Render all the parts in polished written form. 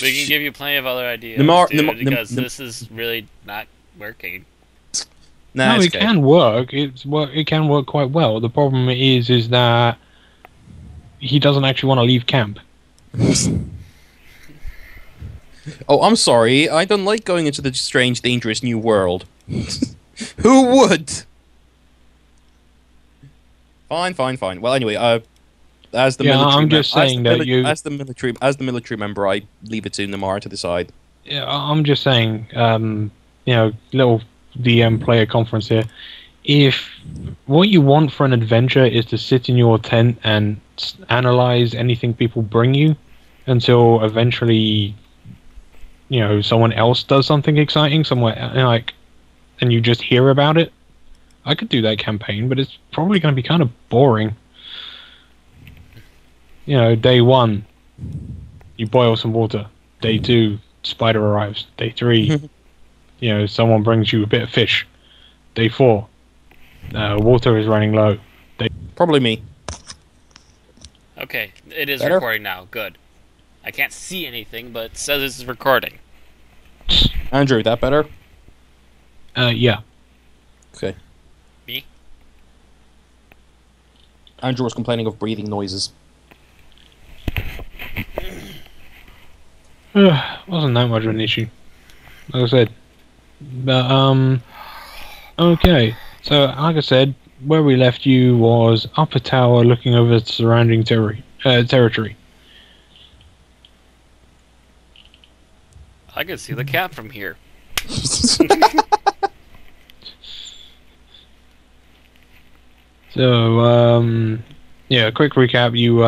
We can give you plenty of other ideas, because this is really not working. Nah, No, it's it okay. can work. It can work quite well. The problem is that he doesn't actually want to leave camp. Oh, I'm sorry. I don't like going into the strange, dangerous new world. Who would? Fine. Well, anyway, as the military, I'm just saying that as the military member, I leave it to Namara to decide. Yeah, I'm just saying. Little DM player conference here. If what you want for an adventure is to sit in your tent and analyze anything people bring you until eventually, someone else does something exciting somewhere, and you just hear about it, I could do that campaign, but it's probably going to be kind of boring. Day 1, you boil some water. Day 2, spider arrives. Day 3, someone brings you a bit of fish. Day 4, water is running low. Probably me. Okay, it is Better? recording now. Good. I can't see anything, but it says it's recording. Andrew, that better? Yeah. Okay. Me? Andrew was complaining of breathing noises. Wasn't that much of an issue, like I said. But okay. So, like I said, where we left you was upper tower, looking over the surrounding territory. I can see the cat from here. So, yeah. Quick recap. You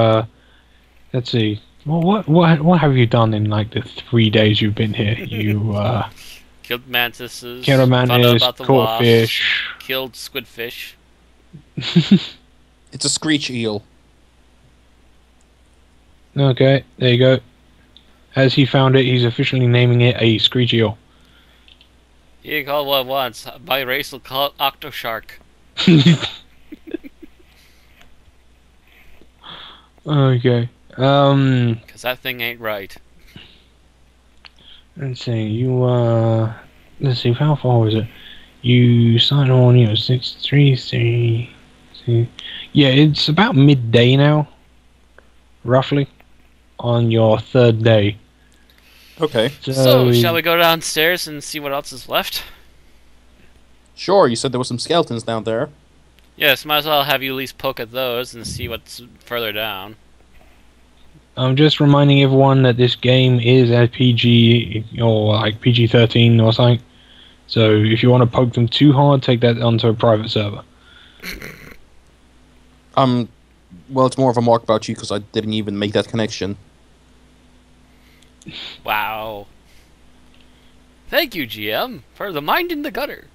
let's see. What have you done in like the 3 days you've been here? You Killed mantises. killed a Found out mantis, about the caught wasps, fish. Killed squidfish. It's a screech eel. Okay, there you go. As he found it, he's officially naming it a screech eel. You can call it what it wants. My race will call it Octoshark. Okay. Because that thing ain't right. Let's see. Let's see. How far was it? You signed on. 6:33. Yeah, it's about midday now, roughly, on your 3rd day. Okay. So, shall we go downstairs and see what else is left? Sure, you said there were some skeletons down there. Yes, might as well have you at least poke at those and see what's further down. I'm just reminding everyone that this game is a PG or like PG-13 or something. So if you want to poke them too hard, take that onto a private server. Well, it's more of a mark about you because I didn't even make that connection. Wow. Thank you, GM, for the mind in the gutter.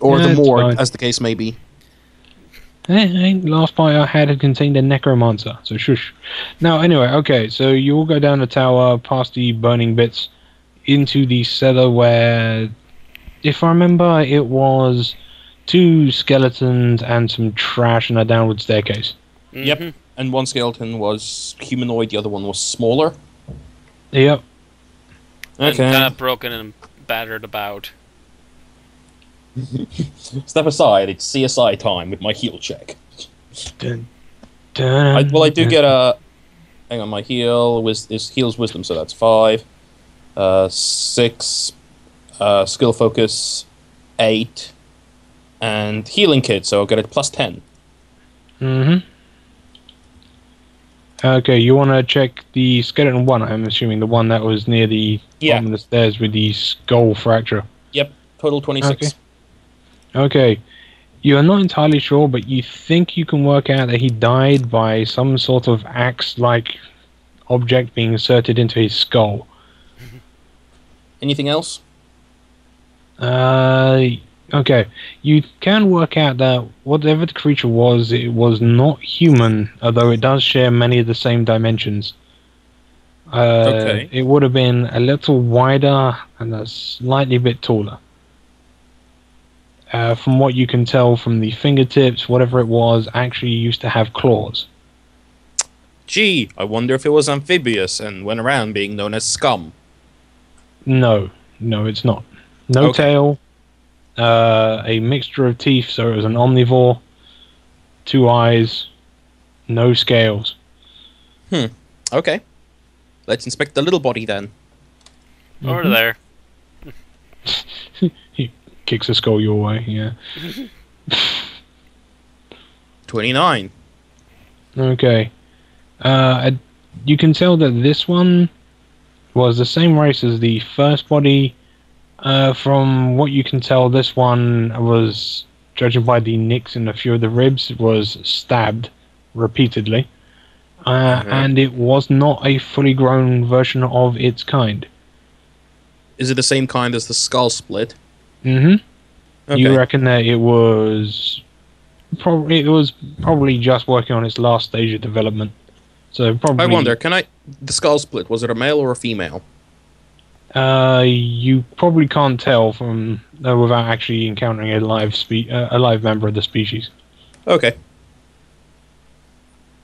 Or Yeah, the it's morgue, fine. as the case may be. Last bite I had contained a necromancer, so shush. Now, anyway, okay, so you all go down the tower, past the burning bits, into the cellar where, if I remember, it was 2 skeletons and some trash and a downward staircase. Yep. And one skeleton was humanoid, the other one was smaller. Yep. And Okay. kind of broken and battered about. Step aside, it's CSI time with my heal check. Dun, dun, I do dun. get a... Hang on, my heal is heals wisdom, so that's 5. 6. Skill focus, 8. And healing kit, so I'll get a plus 10. Okay, you want to check the skeleton one, I'm assuming, the one that was near the Yeah. bottom of the stairs with the skull fracture. Yep, total 26. Okay, you're not entirely sure, but you think you can work out that he died by some sort of axe-like object being inserted into his skull. Anything else? Okay. You can work out that whatever the creature was, it was not human, although it does share many of the same dimensions. Okay. It would have been a little wider and a slightly bit taller. From what you can tell from the fingertips, whatever it was actually used to have claws. Gee, I wonder if it was amphibious and went around being known as scum. No, it's not. No Okay. tail. A mixture of teeth, so it was an omnivore. 2 eyes. No scales. Okay. Let's inspect the little body then. Over there. He kicks a skull your way, yeah. 29. Okay. You can tell that this one was the same race as the first body. From what you can tell, this one was, judging by the nicks in a few of the ribs, was stabbed repeatedly. And it was not a fully grown version of its kind. Is it the same kind as the skull split? Okay. You Okay. reckon that it was probably just working on its last stage of development. So probably. I wonder, the skull split, was it a male or a female? You probably can't tell from without actually encountering a live member of the species. Okay.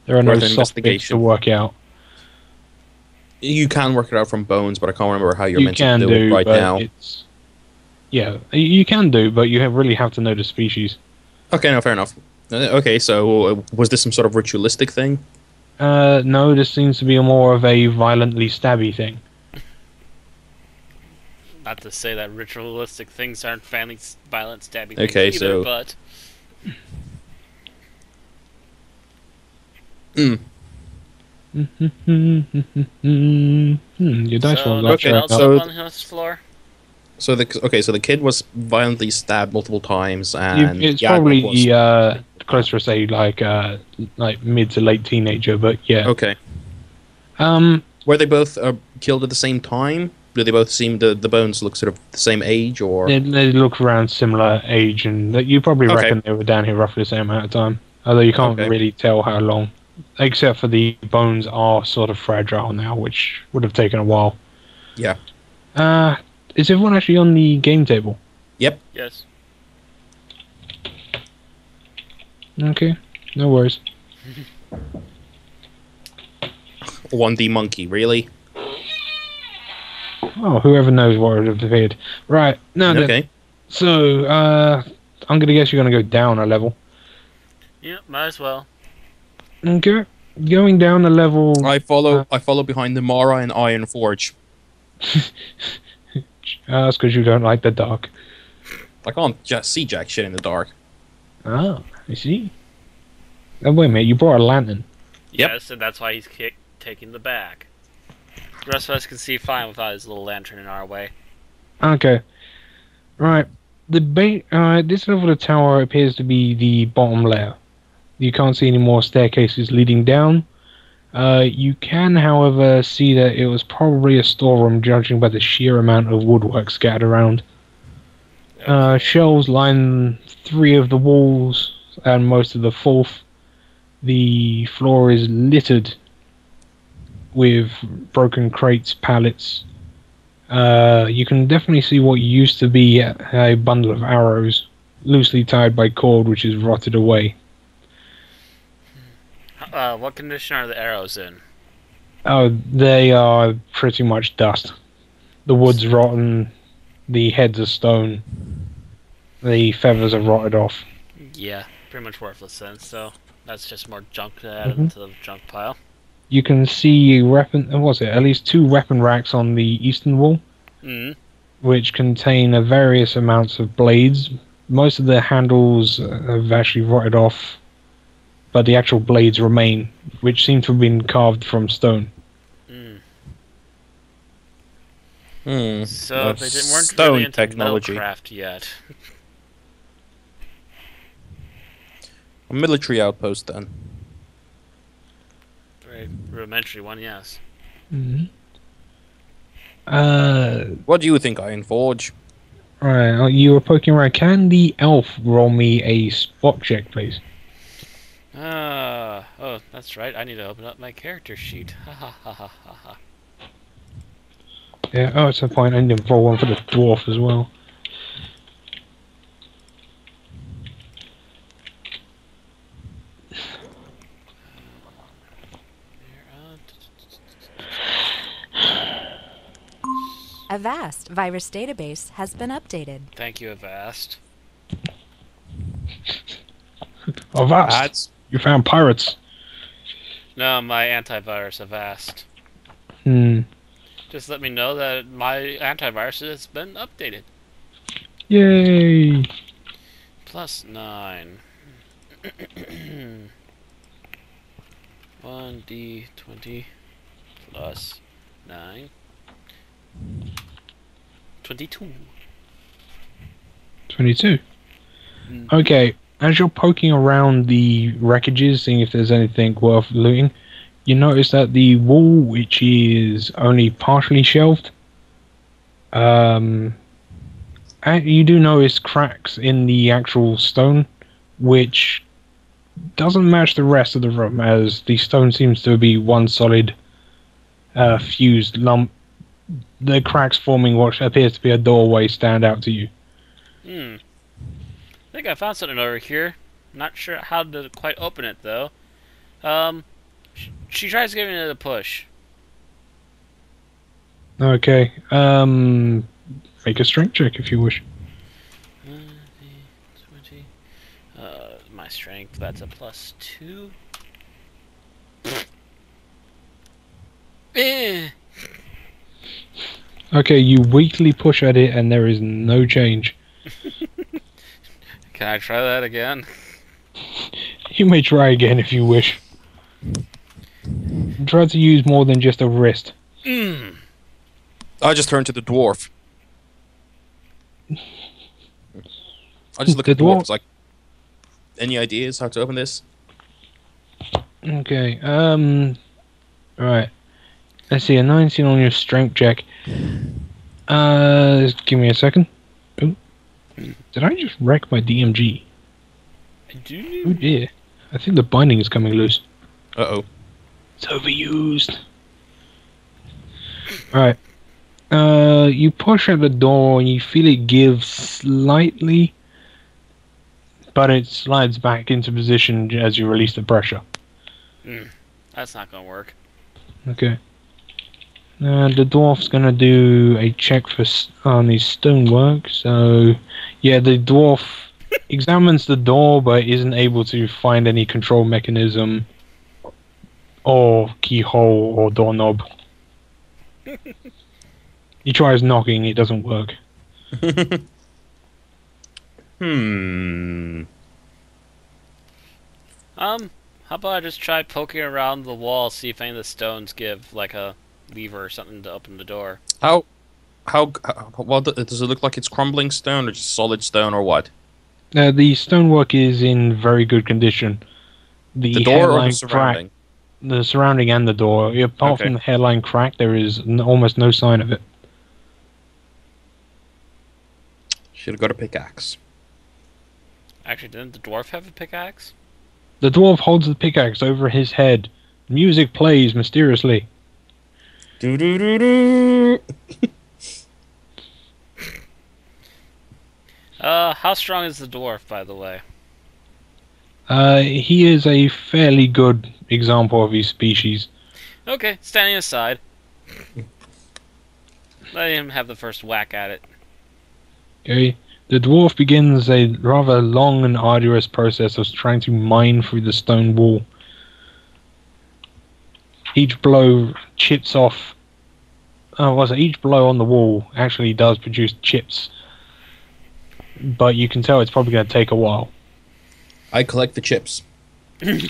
There are no Worth an soft bits to work out. You can work it out from bones, but I can't remember how you're You meant can to do it right but now. Yeah, you can do, but you really have to know the species. Okay, no, fair enough. Okay, so was this some sort of ritualistic thing? No, this seems to be more of a violently stabby thing. Not to say that ritualistic things aren't violent, stabby Okay, things either, so- but... Your dice So, rolls nothing okay, else so- up on this floor? So the kid was violently stabbed multiple times, and It's Yagnik probably was... closer to say like mid to late teenager, but yeah. Okay. Um, Were they both killed at the same time? Do they both seem the bones look sort of the same age, or... they look around similar age, and you probably Okay. reckon they were down here roughly the same amount of time. Although you can't Okay. really tell how long, except for the bones are sort of fragile now, which would have taken a while. Yeah. Is everyone actually on the game table? Yep. Yes. Okay, no worries. 1D monkey, really? Oh, whoever knows what would have appeared. Right, now then. Okay. So, I'm gonna guess you're gonna go down a level. Yeah, might as well. Okay, going down a level. I follow behind the Mara and Iron Forge. That's because you don't like the dark. I can't just see jack shit in the dark. Oh, I see. Oh, wait a minute, you brought a lantern. Yep. Yes, and that's why he's taking the bag. The rest of us can see fine without his little lantern in our way. Okay. Right. This level of the tower appears to be the bottom layer. You can't see any more staircases leading down. You can, however, see that it was probably a storeroom, judging by the sheer amount of woodwork scattered around. Shelves line 3 of the walls and most of the 4th. The floor is littered with broken crates, pallets. You can definitely see what used to be a bundle of arrows, loosely tied by cord, which is rotted away. What condition are the arrows in? Oh, they are pretty much dust. The wood's rotten, the heads are stone, the feathers are rotted off. Yeah, pretty much worthless then, so that's just more junk to add into the junk pile. You can see at least 2 weapon racks on the eastern wall, which contain various amounts of blades. Most of the handles have actually rotted off, but the actual blades remain, which seem to have been carved from stone. So they weren't stone really into technology. metalcraft yet. A military outpost, then. Very rudimentary one, yes. What do you think, Iron Forge? Right, you were poking around. Can the elf roll me a spot check, please? Oh, that's right. I need to open up my character sheet. Ha ha ha ha ha ha. Yeah, it's a point. I need to roll one for the dwarf as well. Avast virus database has been updated. Thank you, Avast. Avast! Ads. You found pirates. No, my antivirus, Avast. Just let me know that my antivirus has been updated. Yay! +9. 1d20 plus 9. 22. 22. Okay, as you're poking around the wreckages, seeing if there's anything worth looting, you notice that the wall, which is only partially shelved, and you do notice cracks in the actual stone, which doesn't match the rest of the room, as the stone seems to be one solid fused lump. The cracks forming what appears to be a doorway stand out to you. I think I found something over here. Not sure how to quite open it, though. She tries giving it a push. Okay, make a strength check if you wish. 20. My strength, that's a +2. Eh. Okay, you weakly push at it and there is no change. Can I try that again? You may try again if you wish. Try to use more than just a wrist. I just turned to the dwarf. I just look at the dwarf. It's like, any ideas how to open this? Okay, right. Let's see, a 19 on your strength check. Give me a second. Ooh. Did I just wreck my DMG? Oh dear. I think the binding is coming loose. Uh-oh. It's overused. Alright. You push at the door and you feel it give slightly, but it slides back into position as you release the pressure. That's not gonna work. Okay. The dwarf's gonna do a check on his stonework. So, yeah, the dwarf examines the door, but isn't able to find any control mechanism, or keyhole, or doorknob. He tries knocking; it doesn't work. How about I just try poking around the wall, see if any of the stones give like a lever or something to open the door. How well does it look like it's crumbling stone or just solid stone or what? The stonework is in very good condition. The door or hairline the surrounding? The surrounding and the door. Apart Okay. from the hairline crack, there is almost no sign of it. Should have got a pickaxe. Actually, didn't the dwarf have a pickaxe? The dwarf holds the pickaxe over his head. Music plays mysteriously. Do do do do. How strong is the dwarf, by the way? He is a fairly good example of his species. Okay, standing aside. Let him have the first whack at it. Okay. The dwarf begins a rather long and arduous process of trying to mine through the stone wall. Each blow chips off. Each blow on the wall actually does produce chips, but you can tell it's probably going to take a while. I collect the chips. Of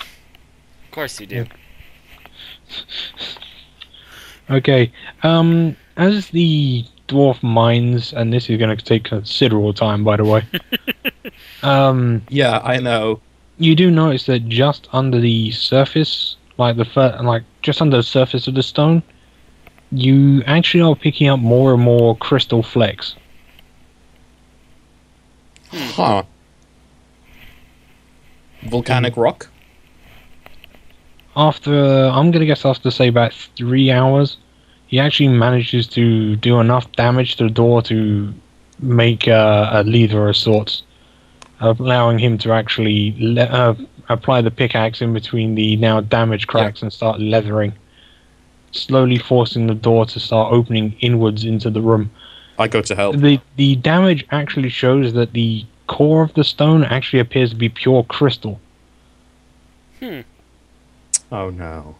course you do. Okay. As the dwarf mines, and this is going to take considerable time, by the way. Yeah, I know. You do notice that just under the surface, just under the surface of the stone, you actually are picking up more and more crystal flakes. Huh. Volcanic rock? I'm going to guess after, say, about 3 hours, he actually manages to do enough damage to the door to make a lever of sorts, allowing him to actually apply the pickaxe in between the now damaged cracks and start leathering. slowly forcing the door to start opening inwards into the room. I go to help. The damage actually shows that the core of the stone actually appears to be pure crystal. Oh no.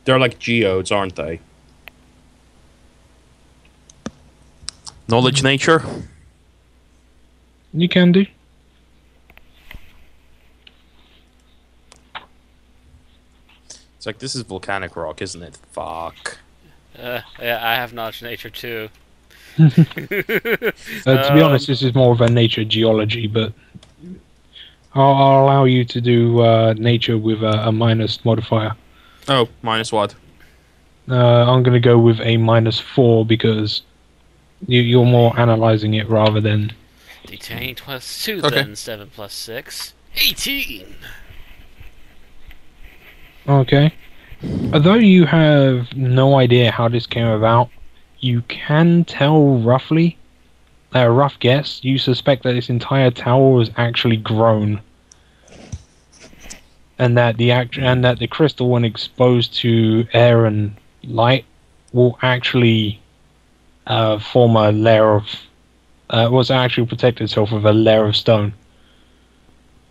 They're like geodes, aren't they? Knowledge nature? You can do. It's like, this is volcanic rock, isn't it? Fuck. Yeah, I have knowledge nature too. To be honest, this is more of a nature geology, but I'll allow you to do nature with a minus modifier. Oh, minus what? I'm going to go with a -4 because you're more analyzing it rather than... D10 plus 2 Okay. then, 7 plus 6. 18! Okay. Although you have no idea how this came about, you can tell roughly, a rough guess, you suspect that this entire tower was actually grown. And that the crystal, when exposed to air and light, will actually form a layer of... will actually protect itself with a layer of stone,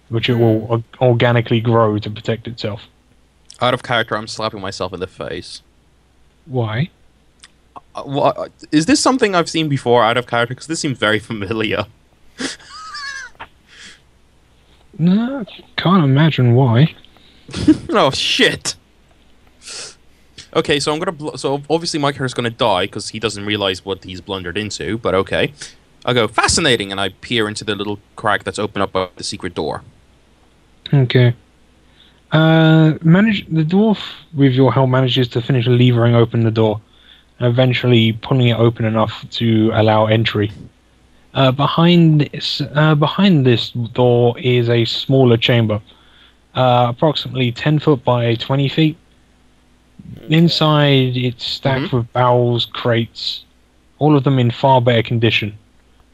which it will organically grow to protect itself. Out of character, I'm slapping myself in the face. Why? What, is this something I've seen before out of character? Because this seems very familiar. No, can't imagine why. Oh, shit! Okay, so I'm gonna... so obviously my character's gonna die because he doesn't realize what he's blundered into, but okay. I go, fascinating, and I peer into the little crack that's opened up by the secret door. Okay. The dwarf, with your help, manages to finish levering open the door, and eventually pulling it open enough to allow entry. Behind this door is a smaller chamber, approximately 10 foot by 20 feet. Okay. Inside, it's stacked with barrels, crates, all of them in far better condition,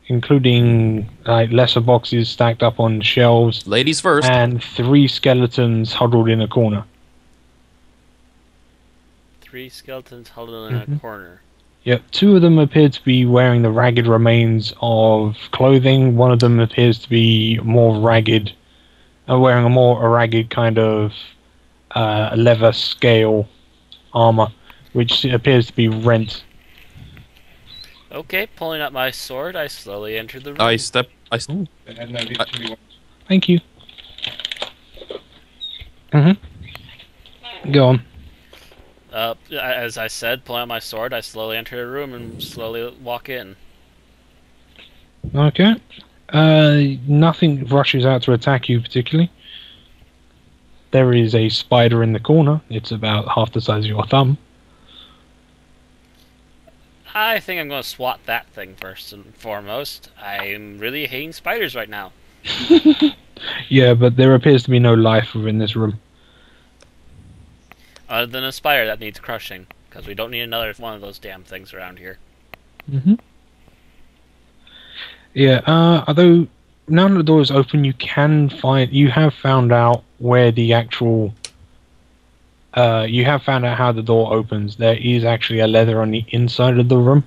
including lesser boxes stacked up on shelves, Ladies first. and 3 skeletons huddled in a corner. 3 skeletons huddled in a corner. Yep, 2 of them appear to be wearing the ragged remains of clothing. One of them appears to be more ragged, wearing a ragged kind of leather scale armor, which appears to be rent. Okay, pulling out my sword, I slowly enter the room. Thank you. Go on. As I said, pulling out my sword, I slowly enter the room and slowly walk in. Okay. Nothing rushes out to attack you particularly. There is a spider in the corner. It's about half the size of your thumb. I think I'm going to swat that thing first and foremost. I'm really hating spiders right now. Yeah, but there appears to be no life within this room. Other than a spider that needs crushing, because we don't need another one of those damn things around here. Yeah, although now that the door is open, you have found out where the actual... you have found out how the door opens. There is actually a leather on the inside of the room.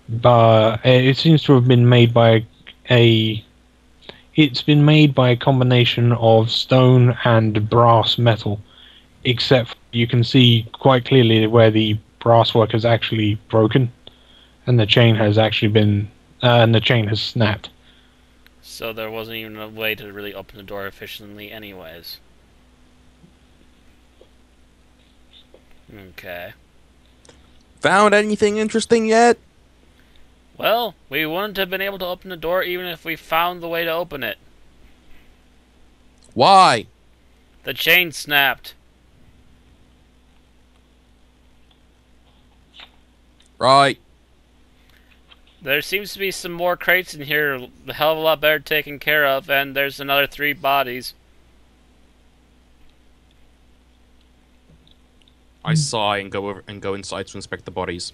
But it seems to have been made by It's been made by a combination of stone and brass metal, except you can see quite clearly where the brass work has actually broken, and the chain has actually been, and the chain has snapped. So there wasn't even a way to really open the door efficiently anyways. Okay. Found anything interesting yet? Well, we wouldn't have been able to open the door even if we found the way to open it. Why? The chain snapped. Right. There seems to be some more crates in here, a hell of a lot better taken care of, and there's another 3 bodies. I sigh and go inside to inspect the bodies.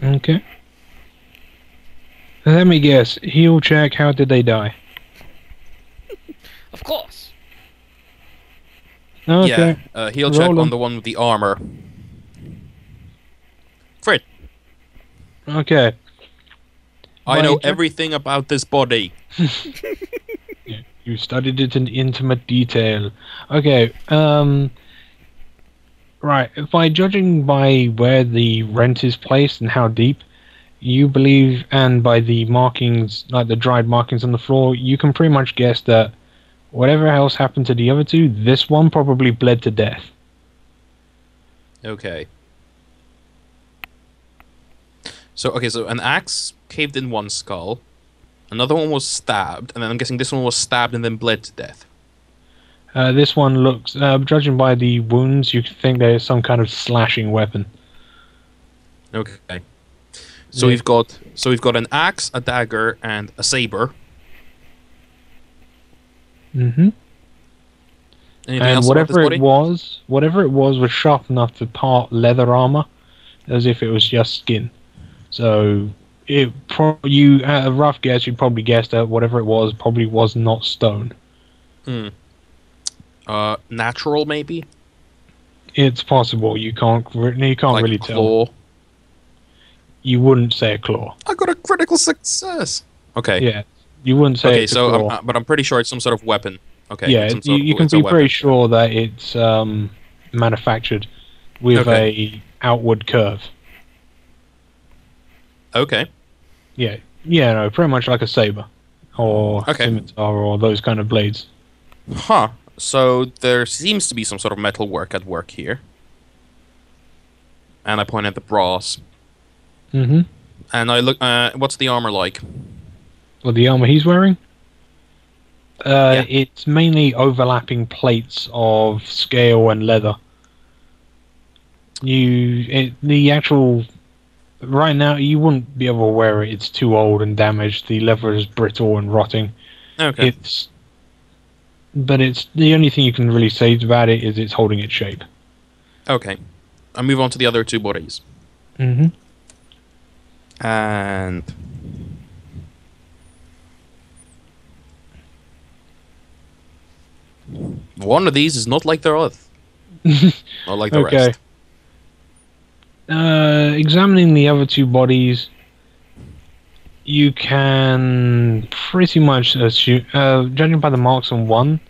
Okay. Let me guess. Heal check. How did they die? Of course. Okay. Yeah, heal check Roll on 'em. the one with the armor. Crit. Okay. I know By everything about this body. Yeah, you studied it in intimate detail. Okay. Right. By judging by where the rent is placed and how deep, you believe, and by the markings, like the dried markings on the floor, you can pretty much guess that whatever else happened to the other two, this one probably bled to death. Okay. So an axe caved in one skull, another one was stabbed, and then I'm guessing this one was stabbed and then bled to death. This one looks, judging by the wounds, you think there is some kind of slashing weapon. Okay. So Yeah. we've got an axe, a dagger, and a saber. Mm-hmm. Anything And else about this body? whatever it was sharp enough to part leather armor, as if it was just skin. So you, at a rough guess, you'd probably guess that whatever it was probably was not stone. Natural maybe? It's possible. You can't Like really a tell. claw. You wouldn't say a claw. I got a critical success. Okay. Yeah, you wouldn't say Okay, it's a so claw. but I'm pretty sure it's some sort of weapon. Okay. Yeah, it's some sort you of, can it's a be weapon. pretty sure that it's manufactured with a outward curve. Okay. Yeah, no, pretty much like a saber or Okay. scimitar or those kind of blades. Huh. So there seems to be some sort of metal work at work here. And I point at the brass. Mm-hmm. And I look. What's the armor like? Well, the armor he's wearing? Yeah. It's mainly overlapping plates of scale and leather. Right now, you wouldn't be able to wear it. It's too old and damaged. The leather is brittle and rotting. Okay. But it's the only thing you can really say about it is it's holding its shape. Okay. I move on to the other two bodies. Mm-hmm. And one of these is not like the other. Not like the Okay. rest. Examining the other two bodies, you can pretty much assume, judging by the marks on one,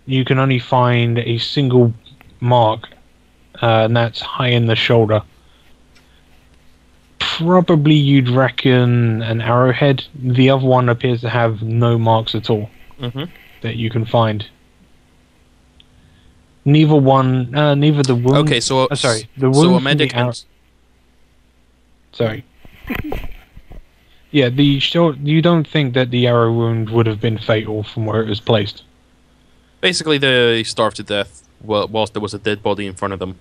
you can only find a single mark, and that's high in the shoulder. Probably you'd reckon an arrowhead. The other one appears to have no marks at all that you can find. Neither the wound. Okay, so sorry, the wound. so a from medic. the Sorry. Yeah, you don't think that the arrow wound would have been fatal from where it was placed? Basically, they starved to death whilst there was a dead body in front of them.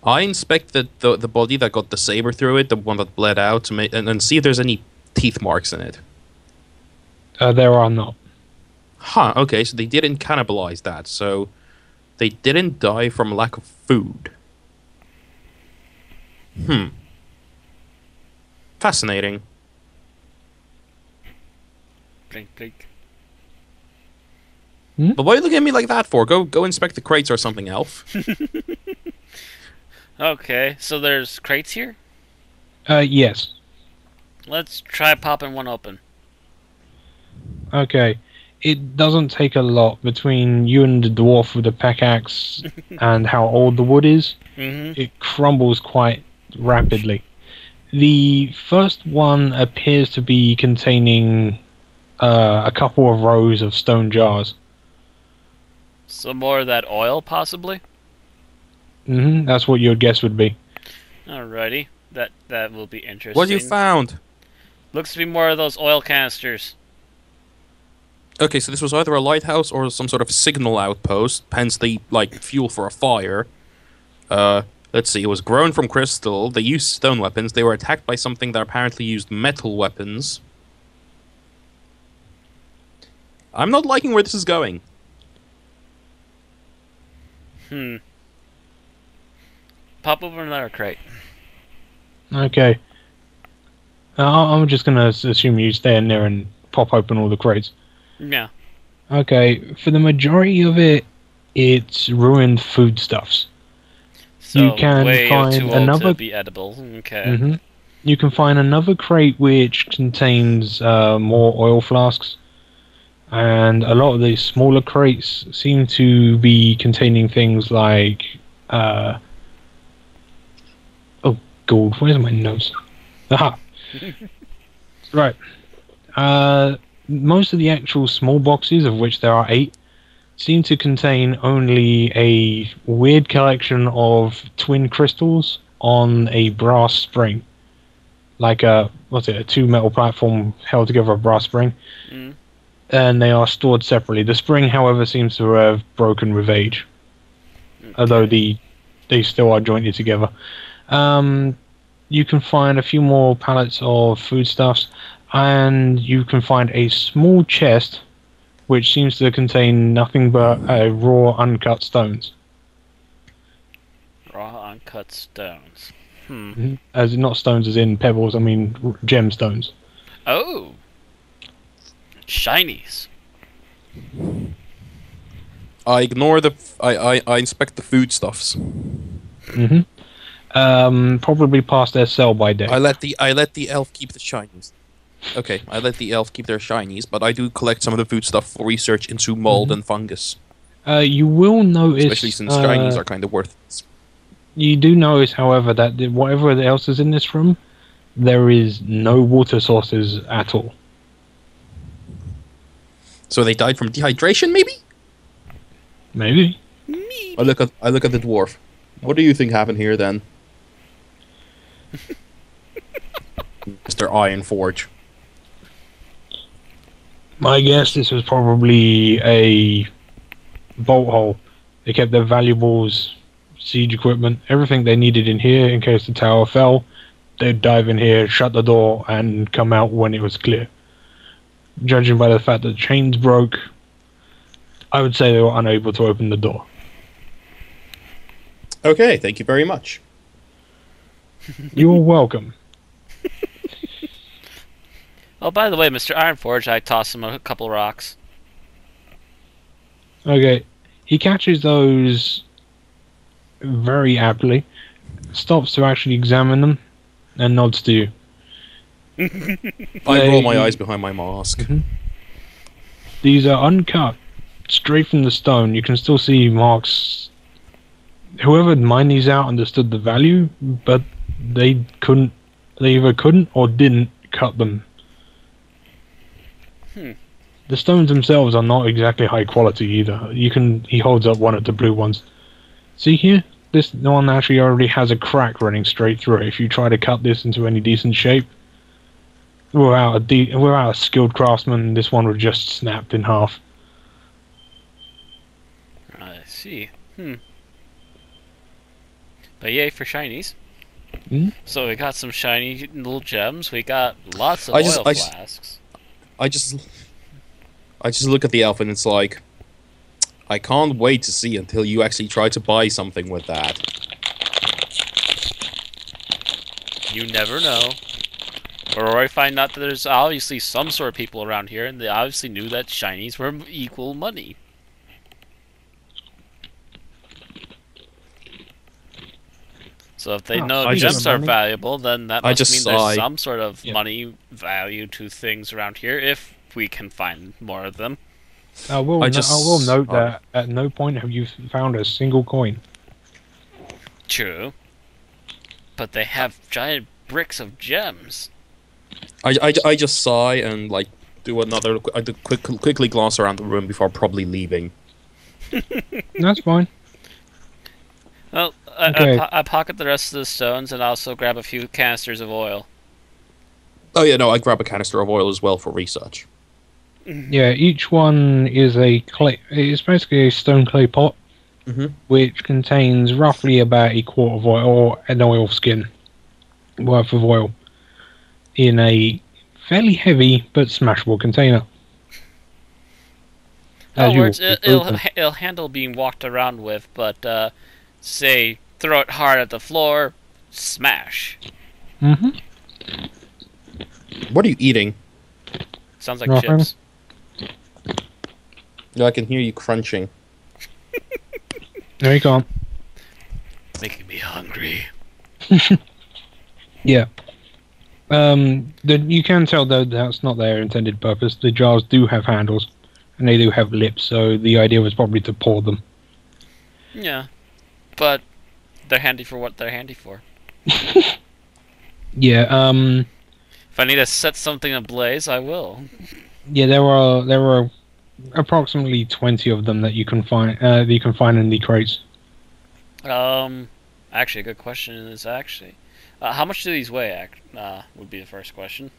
I inspect the body that got the saber through it, the one that bled out, to and see if there's any teeth marks in it. There are not. Huh, okay, so they didn't cannibalize that, so they didn't die from lack of food. Fascinating. Blink, blink. But why are you looking at me like that for? Go inspect the crates or something else. Okay, so there's crates here? Yes. Let's try popping one open. Okay. It doesn't take a lot between you and the dwarf with the pickaxe and how old the wood is. Mm-hmm. It crumbles quite rapidly. The first one appears to be containing a couple of rows of stone jars. Some more of that oil, possibly? That's what your guess would be. Alrighty. That will be interesting. What you found? Looks to be more of those oil canisters. Okay, so this was either a lighthouse or some sort of signal outpost, hence the, fuel for a fire. Let's see, it was grown from crystal, they used stone weapons, they were attacked by something that apparently used metal weapons. I'm not liking where this is going. Pop open another crate. Okay. I'm just going to assume you stay in there and pop open all the crates. Yeah. Okay, for the majority of it, it's ruined foodstuffs. So You can way find too old another. to be edible. Okay. You can find another crate which contains more oil flasks, and a lot of the smaller crates seem to be containing things like. Oh, God, where's my notes? Aha! Right. Most of the actual small boxes, of which there are 8, seem to contain only a weird collection of twin crystals on a brass spring. Like a 2 metal platform held together a brass spring. Mm. And they are stored separately. The spring, however, seems to have broken with age. Okay. Although they still are jointed together. You can find a few more pallets of foodstuffs, and you can find a small chest which seems to contain nothing but raw, uncut stones. Raw uncut stones. As not stones as in pebbles, I mean gemstones. Oh! Shinies. I ignore the. I inspect the foodstuffs. Probably past their sell by date. I let the elf keep the shinies. Okay, I let the elf keep their shinies, but I do collect some of the foodstuff for research into mold and fungus. You will notice, Especially since shinies are kind of worthless. You do notice, however, that whatever else is in this room, there is no water sources at all. So they died from dehydration, maybe? Maybe. I look at the dwarf. What do you think happened here then? Mr. Ironforge. My guess this was probably a bolt hole. They kept their valuables, siege equipment, everything they needed in here in case the tower fell. They'd dive in here, shut the door, and come out when it was clear. Judging by the fact that the chains broke, I would say they were unable to open the door. Okay, thank you very much. You're welcome. Oh, by the way, Mr. Ironforge, I tossed him a couple rocks. Okay, he catches those very aptly, stops to actually examine them, and nods to you. I roll my eyes behind my mask. These are uncut, straight from the stone. You can still see marks. Whoever mined these out understood the value, but they either couldn't or didn't cut them. The stones themselves are not exactly high quality either. He holds up one of the blue ones. See here? This one actually already has a crack running straight through it. If you try to cut this into any decent shape, without a skilled craftsman, this one would just snap in half. I see. But yay for shinies. So we got some shiny little gems. We got lots of oil flasks. I just look at the elf and it's like, I can't wait to see until you actually try to buy something with that. You never know. Or I find out that there's obviously some sort of people around here, and they obviously knew that shinies were equal money. So if they know gems are valuable, then that must mean there's some sort of money value to things around here, if we can find more of them. I will note that at no point have you found a single coin. True. But they have giant bricks of gems. I just sigh and like do another. I do quickly glance around the room before probably leaving. That's fine. Well, I pocket the rest of the stones and also grab a few canisters of oil. Oh yeah, no, I grab a canister of oil as well for research. Yeah, each one is a clay. It's basically a stone clay pot, which contains roughly about a quart of oil or an oil skin worth of oil in a fairly heavy but smashable container. It'll handle being walked around with, but say throw it hard at the floor, smash. What are you eating? Sounds like chips. Yeah, I can hear you crunching. No, you can't. Making me hungry. Yeah. You can tell though that's not their intended purpose. The jars do have handles, and they do have lips, so the idea was probably to pour them. Yeah, but they're handy for what they're handy for. Yeah. If I need to set something ablaze, I will. Yeah, there are approximately 20 of them that you can find. You can find in the crates. Actually, a good question is how much do these weigh? Would be the first question.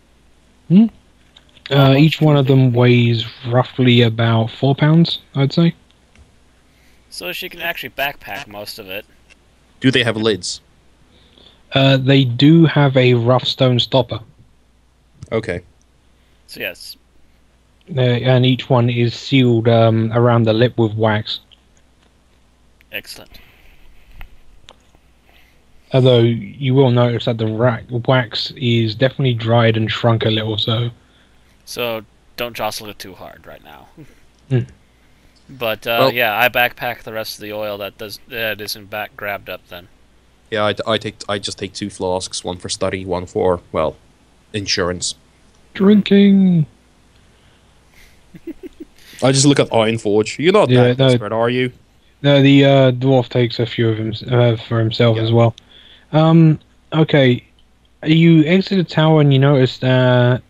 Each one of them weighs roughly about 4 pounds, I'd say. So she can actually backpack most of it. Do they have lids? They do have a rough stone stopper. Okay. So yes. And each one is sealed around the lip with wax. Excellent. Although you will notice that the wax is definitely dried and shrunk a little, so... So don't jostle it too hard right now. But well, yeah, I backpack the rest of the oil that isn't grabbed up then. Yeah, I just take 2 flasks, one for study, one for, well, insurance. Drinking. I just look at Ironforge. You're not that desperate, are you? No, the dwarf takes a few of him for himself as well. Okay, you exit the tower and you notice that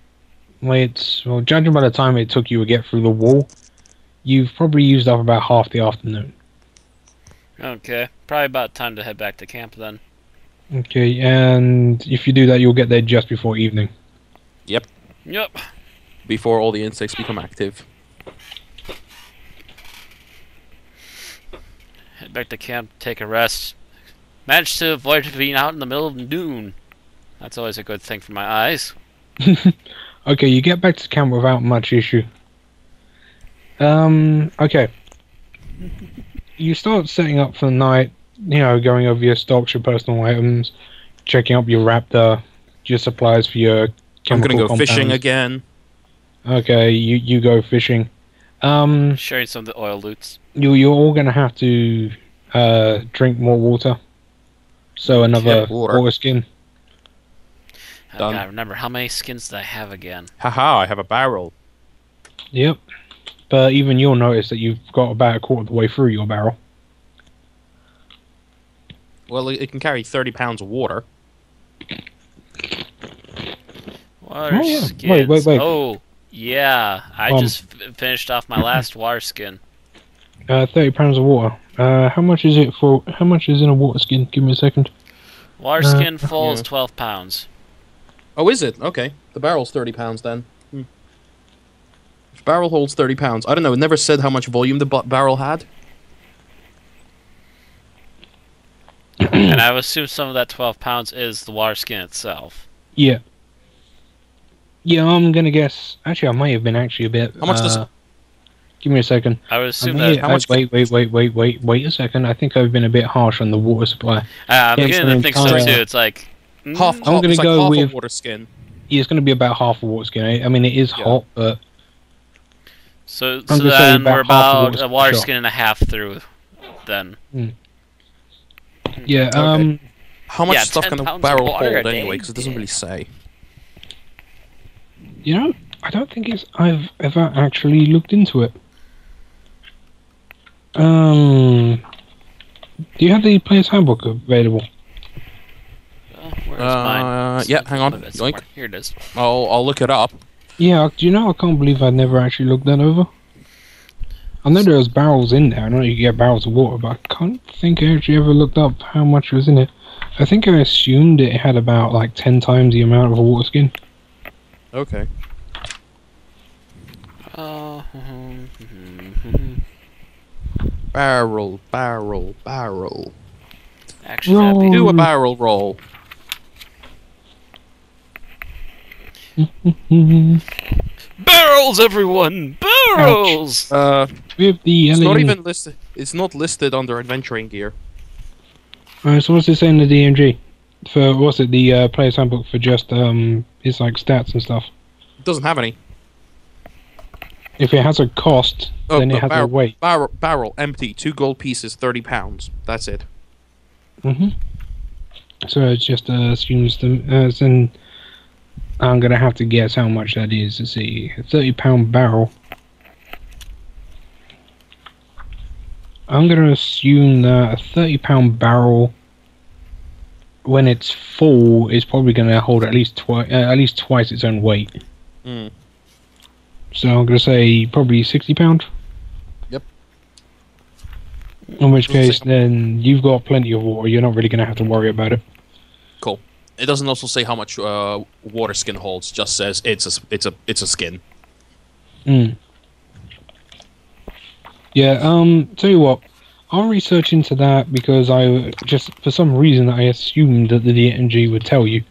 judging by the time it took you to get through the wall, you've probably used up about half the afternoon. Okay, probably about time to head back to camp then. Okay, and if you do that, you'll get there just before evening. Yep. Before all the insects become active. Head back to camp, take a rest. Managed to avoid being out in the middle of noon. That's always a good thing for my eyes. Okay, you get back to camp without much issue. Okay. You start setting up for the night, going over your stocks, your personal items, checking up your raptor, your supplies for your chemical I'm gonna go compounds. fishing again. Okay, you go fishing. Sharing some of the oil loots. You're all gonna have to drink more water. So another water skin. I gotta remember, how many skins did I have again? Haha, I have a barrel. Yep. But even you'll notice that you've got about a quarter of the way through your barrel. Well, it can carry 30 pounds of water. Water skins. Wait. Oh, yeah. I just finished off my last water skin. 30 pounds of water. How much is it for? How much is in a water skin? Give me a second. Water skin full is 12 pounds. Oh, is it? Okay. The barrel's 30 pounds then. If barrel holds 30 pounds. I don't know. It never said how much volume the barrel had. And I would assume some of that 12 pounds is the water skin itself. Yeah. Yeah, I'm gonna guess. Actually, I might have been actually a bit. How much does? Give me a second. I would assume that. How much? Wait a second. I think I've been a bit harsh on the water supply. I'm beginning to think so too. It's like half. I'm gonna go with water skin. Yeah, it's gonna be about half a water skin. I mean, it is hot, but. So then we're about a water skin and a half through. Then. Yeah. Okay. How much stuff can a barrel hold anyway? Because it doesn't really say. I don't think I've ever actually looked into it. Do you have the player's handbook available? Where's mine? Yeah, hang on. Here it is. I'll look it up. Yeah, do you know, I can't believe I never actually looked that over. I know there was barrels in there. I know you can get barrels of water, but I can't think I actually ever looked up how much was in it. I think I assumed it had about like 10 times the amount of a water skin. Okay. Barrel. Actually, do a barrel roll. Barrels, everyone! Barrels! With the it's not even listed. It's not listed under adventuring gear. Alright, so what's it saying in the DMG? For what's it? The player's handbook for just it's like stats and stuff. It doesn't have any. If it has a cost, then it has a weight. Barrel, empty, 2 gold pieces, 30 pounds. That's it. So it just assumes as in. I'm gonna have to guess how much that is. Let's see, a 30-pound barrel. I'm gonna assume that a 30-pound barrel, when it's full, is probably gonna hold at least twice its own weight. So I'm gonna say probably 60 pound. Yep. In which case, then you've got plenty of water. You're not really gonna have to worry about it. Cool. It doesn't also say how much water skin holds. Just says it's a skin. Yeah. Tell you what, I'll research into that because I just for some reason I assumed that the DMG would tell you.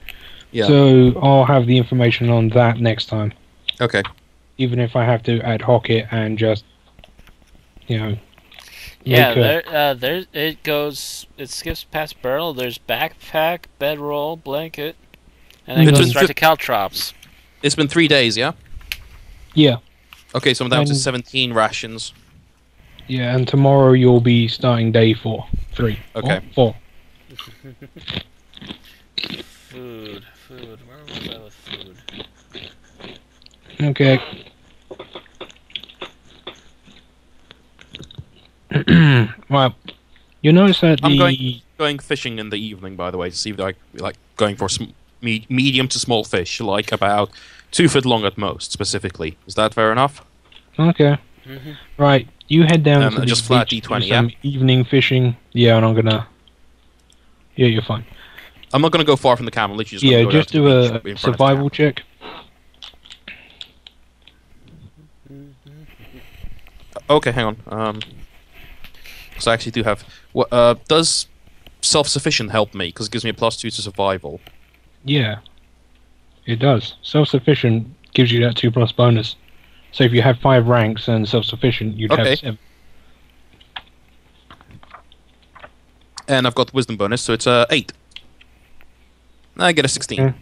Yeah. So I'll have the information on that next time. Okay. Even if I have to ad hoc it and just, Yeah, it skips past barrel, there's backpack, bedroll, blanket, and then goes right to caltrops. It's been 3 days, yeah? Yeah. Okay, so I'm down to 17 rations. Yeah, and tomorrow you'll be starting day 3. Okay. 4. Food. Where was I with food? Okay. Well, you notice that I'm going fishing in the evening, by the way, to see if I like going for medium to small fish, like about 2 foot long at most, specifically. Is that fair enough? Okay. Right, you head down to just the flat beach, D20, do some evening fishing. Yeah, and I'm gonna. Yeah, you're fine. I'm not gonna go far from the camp. I'm literally just just do a survival check. Okay, hang on. So I actually do have. Does self-sufficient help me? Because it gives me a +2 to survival. Yeah, it does. Self-sufficient gives you that 2+ bonus. So if you had 5 ranks and self-sufficient, you'd have 7. And I've got wisdom bonus, so it's 8. I get a 16.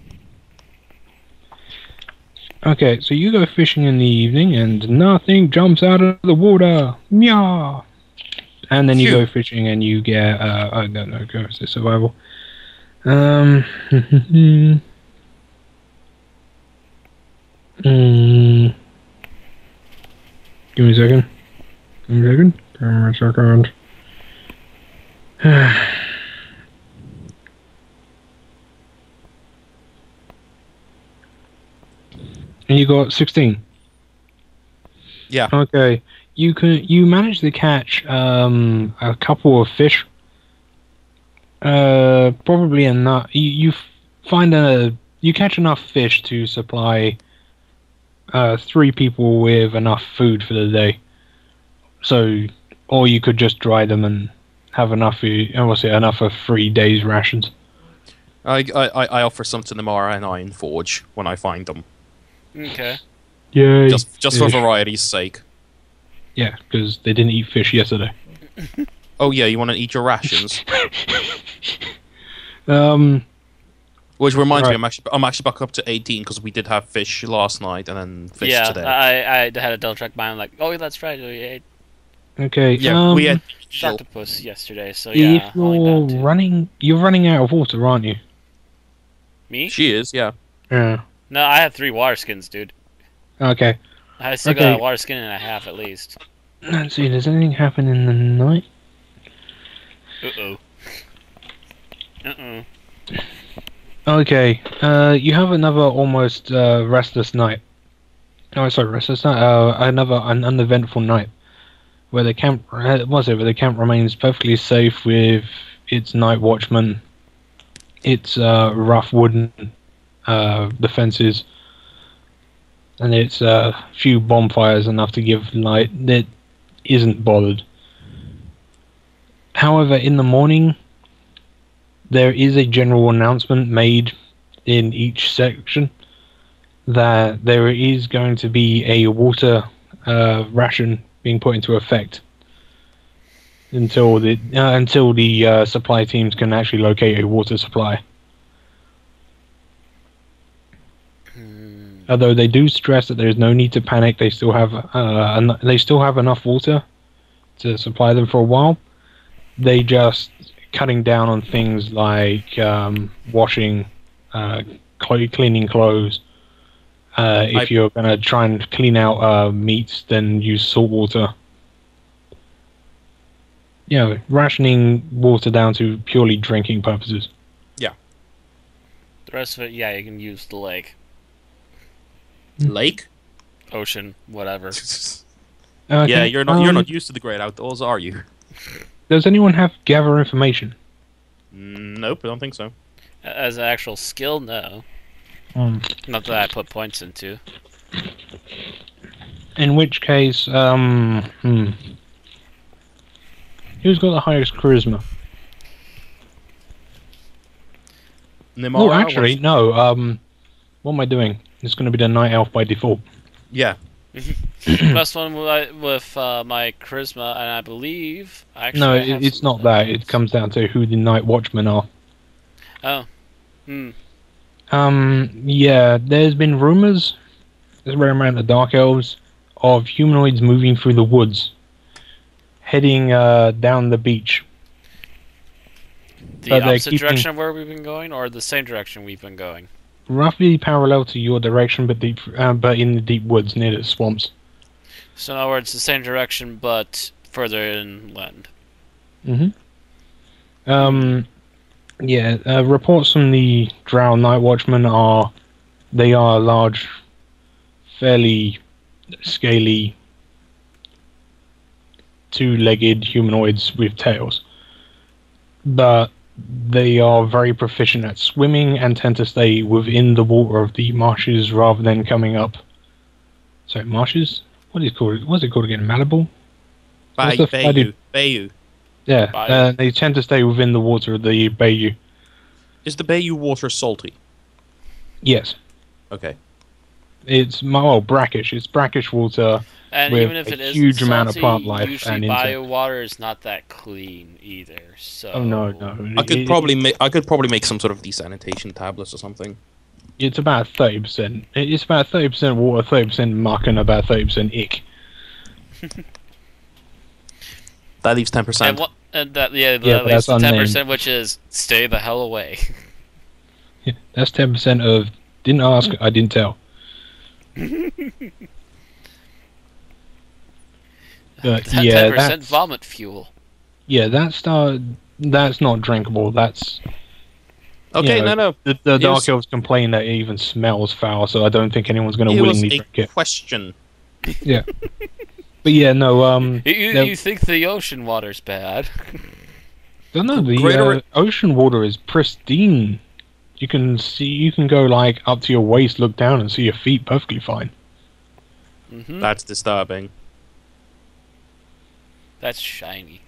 Okay, so you go fishing in the evening, and nothing jumps out of the water. Meow. And then you go fishing, and you get I don't know, go to survival. Give me a second. And you got 16. Yeah. Okay. You managed to catch a couple of fish. Probably enough. You catch enough fish to supply 3 people with enough food for the day. So, or you could just dry them and have enough for 3 days rations. I offer some to Namara and Iron Forge when I find them. Okay. Yeah. Just for variety's sake. Yeah, because they didn't eat fish yesterday. Oh yeah, you want to eat your rations? Which reminds me, I'm actually back up to 18 because we did have fish last night and then fish today. Yeah, I had a double check mine. Like, oh, that's right. We ate. Okay. Yeah, we had octopus yesterday. So yeah. If you're running out of water, aren't you? Me? She is. Yeah. Yeah. No, I have 3 water skins, dude. Okay. I still got a water skin and a half at least. Let's see. Does anything happen in the night? Okay, you have another almost restless night. Oh, sorry, restless night. An uneventful night, where the camp remains perfectly safe with its night watchman, its rough wooden defenses, and its few bonfires enough to give light. That isn't bothered. However, in the morning, there is a general announcement made in each section that there is going to be a water ration being put into effect until the supply teams can actually locate a water supply. Although they do stress that there is no need to panic, they still have enough water to supply them for a while. They just cutting down on things like washing, cleaning clothes. If you're going to try and clean out meats, then use salt water. Rationing water down to purely drinking purposes. Yeah. The rest of it, yeah, you can use the lake. Lake? Ocean, whatever. Okay. Yeah, you're not used to the great outdoors, are you? Does anyone have gather information? Nope, I don't think so. As an actual skill, no. Not that I put points into. In which case, who's got the highest charisma? Nimara, oh, actually, no. What am I doing? It's going to be the night elf by default. Yeah. Best one with my charisma, and I believe. No, it's not that. It comes down to who the night watchmen are. Oh. Yeah, there's been rumors around the Dark Elves of humanoids moving through the woods, heading down the beach. The opposite direction of where we've been going, or the same direction we've been going? Roughly parallel to your direction, but but in the deep woods near the swamps. So in other words, the same direction, but further inland. Yeah, reports from the Drow Night Watchmen are large, fairly scaly, two-legged humanoids with tails. But they are very proficient at swimming and tend to stay within the water of the marshes rather than coming up. Sorry, marshes? What's it called again? Malibu? Bayou. Yeah, they tend to stay within the water of the bayou. Is the bayou water salty? Yes. Okay. It's brackish. It's brackish water and with even if a it is huge salty, amount of plant life usually and bio insects. water is not that clean either. So. Oh no. I could probably make some sort of desanitation tablets or something. It's about 30%. It's about 30% water, 30% muck, and about 30% ick. That leaves 10%. That leaves 10%, which is stay the hell away. Yeah, that's 10% of didn't ask, I didn't tell. But yeah, 10% vomit fuel. Yeah, that's not drinkable. That's okay. No. The Dark Elves complain that it even smells foul, so I don't think anyone's going to willingly drink it. Question. Yeah. But yeah, no. You think the ocean water's bad? Don't know. The ocean water is pristine. You can go like up to your waist, look down, and see your feet perfectly fine. That's disturbing. That's shiny.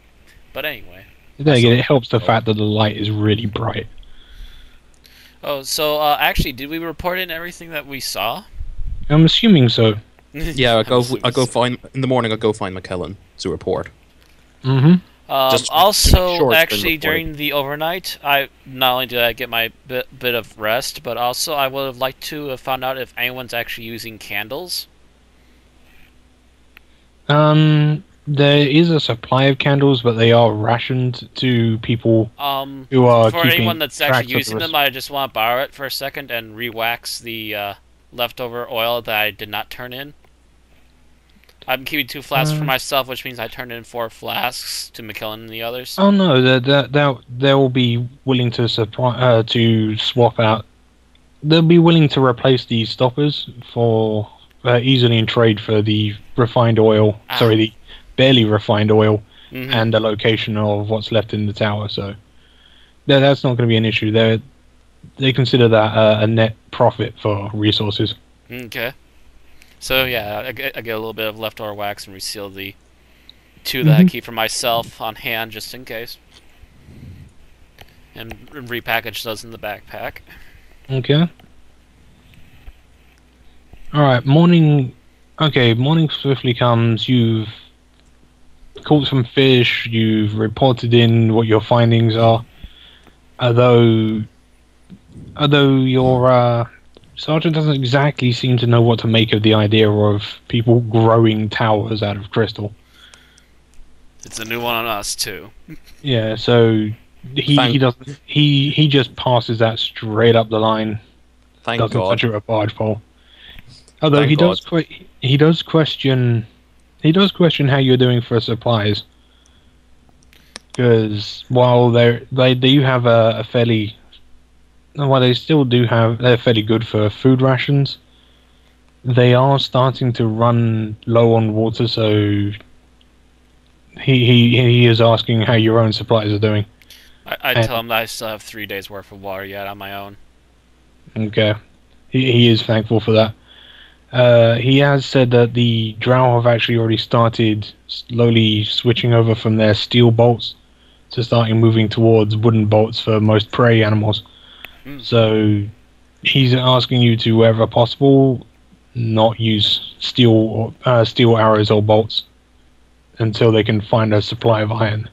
But anyway. Then again, it helps the fact that the light is really bright. Oh, so actually, did we report in everything that we saw? I'm assuming so. Yeah, I go find in the morning. I go find McKellen to report. Also, actually, during the overnight, I not only did I get my bit of rest, but also I would have liked to have found out if anyone's actually using candles. There is a supply of candles, but they are rationed to people who are for anyone that's actually using them, I just want to borrow it for a second and re-wax the leftover oil that I did not turn in. I'm keeping 2 flasks for myself, which means I turned in 4 flasks to McKellen and the others. Oh no, they'll be willing to supply to swap out. They'll be willing to replace these stoppers for easily in trade for the refined oil. Sorry, the barely refined oil and the location of what's left in the tower. So that's not going to be an issue. They consider that a net profit for resources. Okay. So yeah, I get a little bit of leftover wax and reseal the 2 that I keep for myself on hand just in case, and repackage those in the backpack. Okay. All right. Morning swiftly comes. You've caught some fish. You've reported in what your findings are. Although your Sergeant doesn't exactly seem to know what to make of the idea of people growing towers out of crystal. It's a new one on us too. Yeah, so he doesn't he just passes that straight up the line. Thank Doesn't God. touch it with a barge pole. Although Thank God. he does question how you're doing for supplies. Because while they do have a fairly, while they still do have, they're fairly good for food rations. They are starting to run low on water, so he is asking how your own supplies are doing. I tell him that I still have 3 days worth of water yet on my own. Okay, he is thankful for that. He has said that the drow have actually already started slowly switching over from their steel bolts to starting moving towards wooden bolts for most prey animals. So he's asking you to, wherever possible, not use steel arrows or bolts until they can find a supply of iron.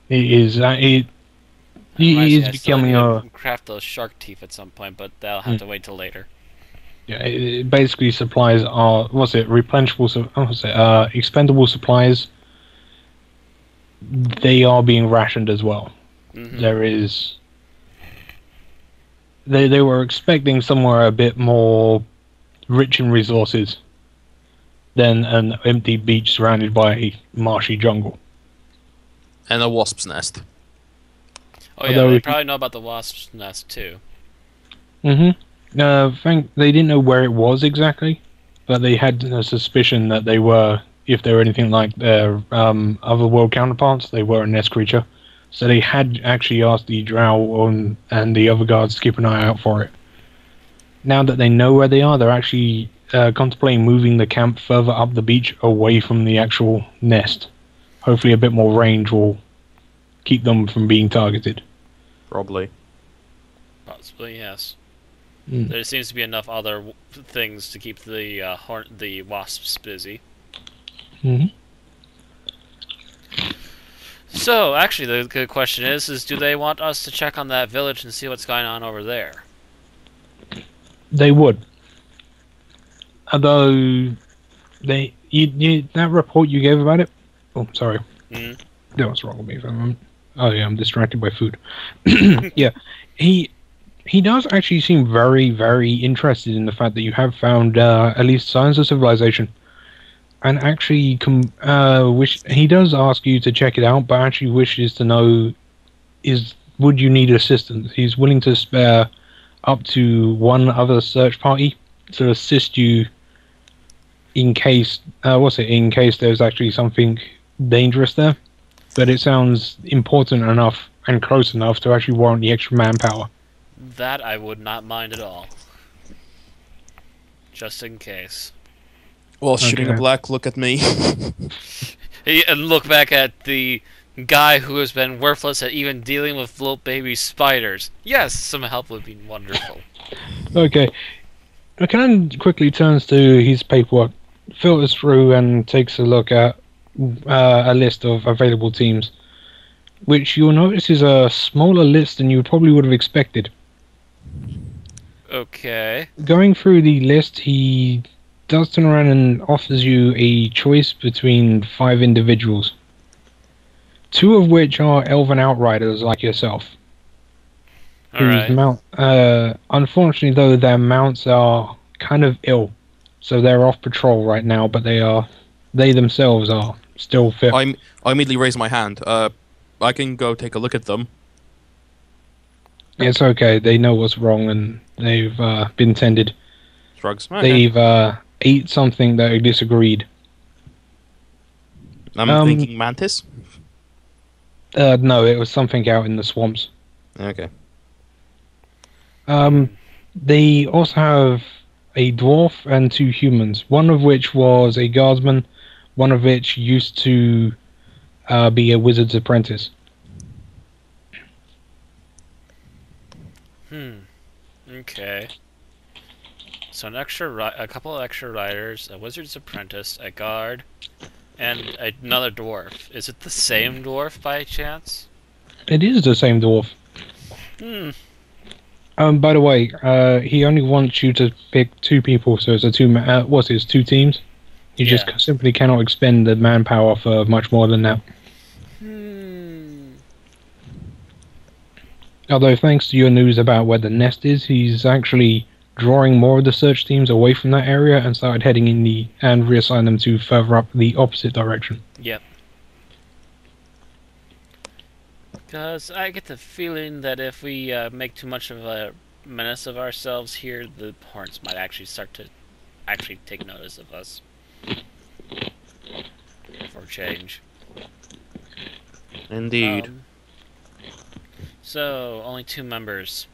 He is becoming a craft those shark teeth at some point, but that'll have to wait till later. Yeah, basically supplies are replenishable. Expendable supplies. They are being rationed as well. There is. They were expecting somewhere a bit more rich in resources than an empty beach surrounded by a marshy jungle. And a wasp's nest. Oh yeah, they probably know about the wasp's nest too. They didn't know where it was exactly, but they had a suspicion that they were, if they were anything like their other world counterparts, they were a nest creature. So they had actually asked the drow and the other guards to keep an eye out for it. Now that they know where they are, they're actually contemplating moving the camp further up the beach away from the actual nest. Hopefully a bit more range will keep them from being targeted. Probably. Possibly, yes. There seems to be enough other things to keep the wasps busy. So, actually, the good question is do they want us to check on that village and see what's going on over there? They would. Although, that report you gave about it... Oh, sorry. That was wrong with me for a moment. Oh yeah, I'm distracted by food. Yeah, he does actually seem very, very interested in the fact that you have found at least signs of civilization, and actually he does ask you to check it out, but actually wishes to know would you need assistance? He's willing to spare up to one other search party to assist you in case there's actually something dangerous there. But it sounds important enough and close enough to actually warrant the extra manpower. That I would not mind at all. Just in case. Well, shooting a black look at me. And look back at the guy who has been worthless at even dealing with little baby spiders. Yes, some help would be wonderful. Okay. Kanan quickly turns to his paperwork, filters through, and takes a look at a list of available teams, which you'll notice is a smaller list than you probably would have expected. Okay. Going through the list, he does turn around and offers you a choice between 5 individuals, 2 of which are elven outriders like yourself. Whose mount, unfortunately though, their mounts are kind of ill, so they're off patrol right now, but they themselves are still fit. I immediately raise my hand. I can go take a look at them. It's okay. They know what's wrong and they've been tended. Shrugs. Okay. They've ate something that they disagreed. I'm thinking mantis? No, it was something out in the swamps. Okay. They also have a dwarf and 2 humans, one of which was a guardsman, one of which used to be a wizard's apprentice. Okay. So a couple of extra riders, a wizard's apprentice, a guard, and another dwarf. Is it the same dwarf by chance? It is the same dwarf. By the way, he only wants you to pick 2 people, so it's a 2. What's it? It's 2 teams. You Yeah. just simply cannot expend the manpower for much more than that. Although, thanks to your news about where the nest is, he's actually drawing more of the search teams away from that area and started heading and reassign them to further up the opposite direction. Yep. Because I get the feeling that if we make too much of a menace of ourselves here, the horns might actually start to take notice of us. For change. Indeed. So, only 2 members.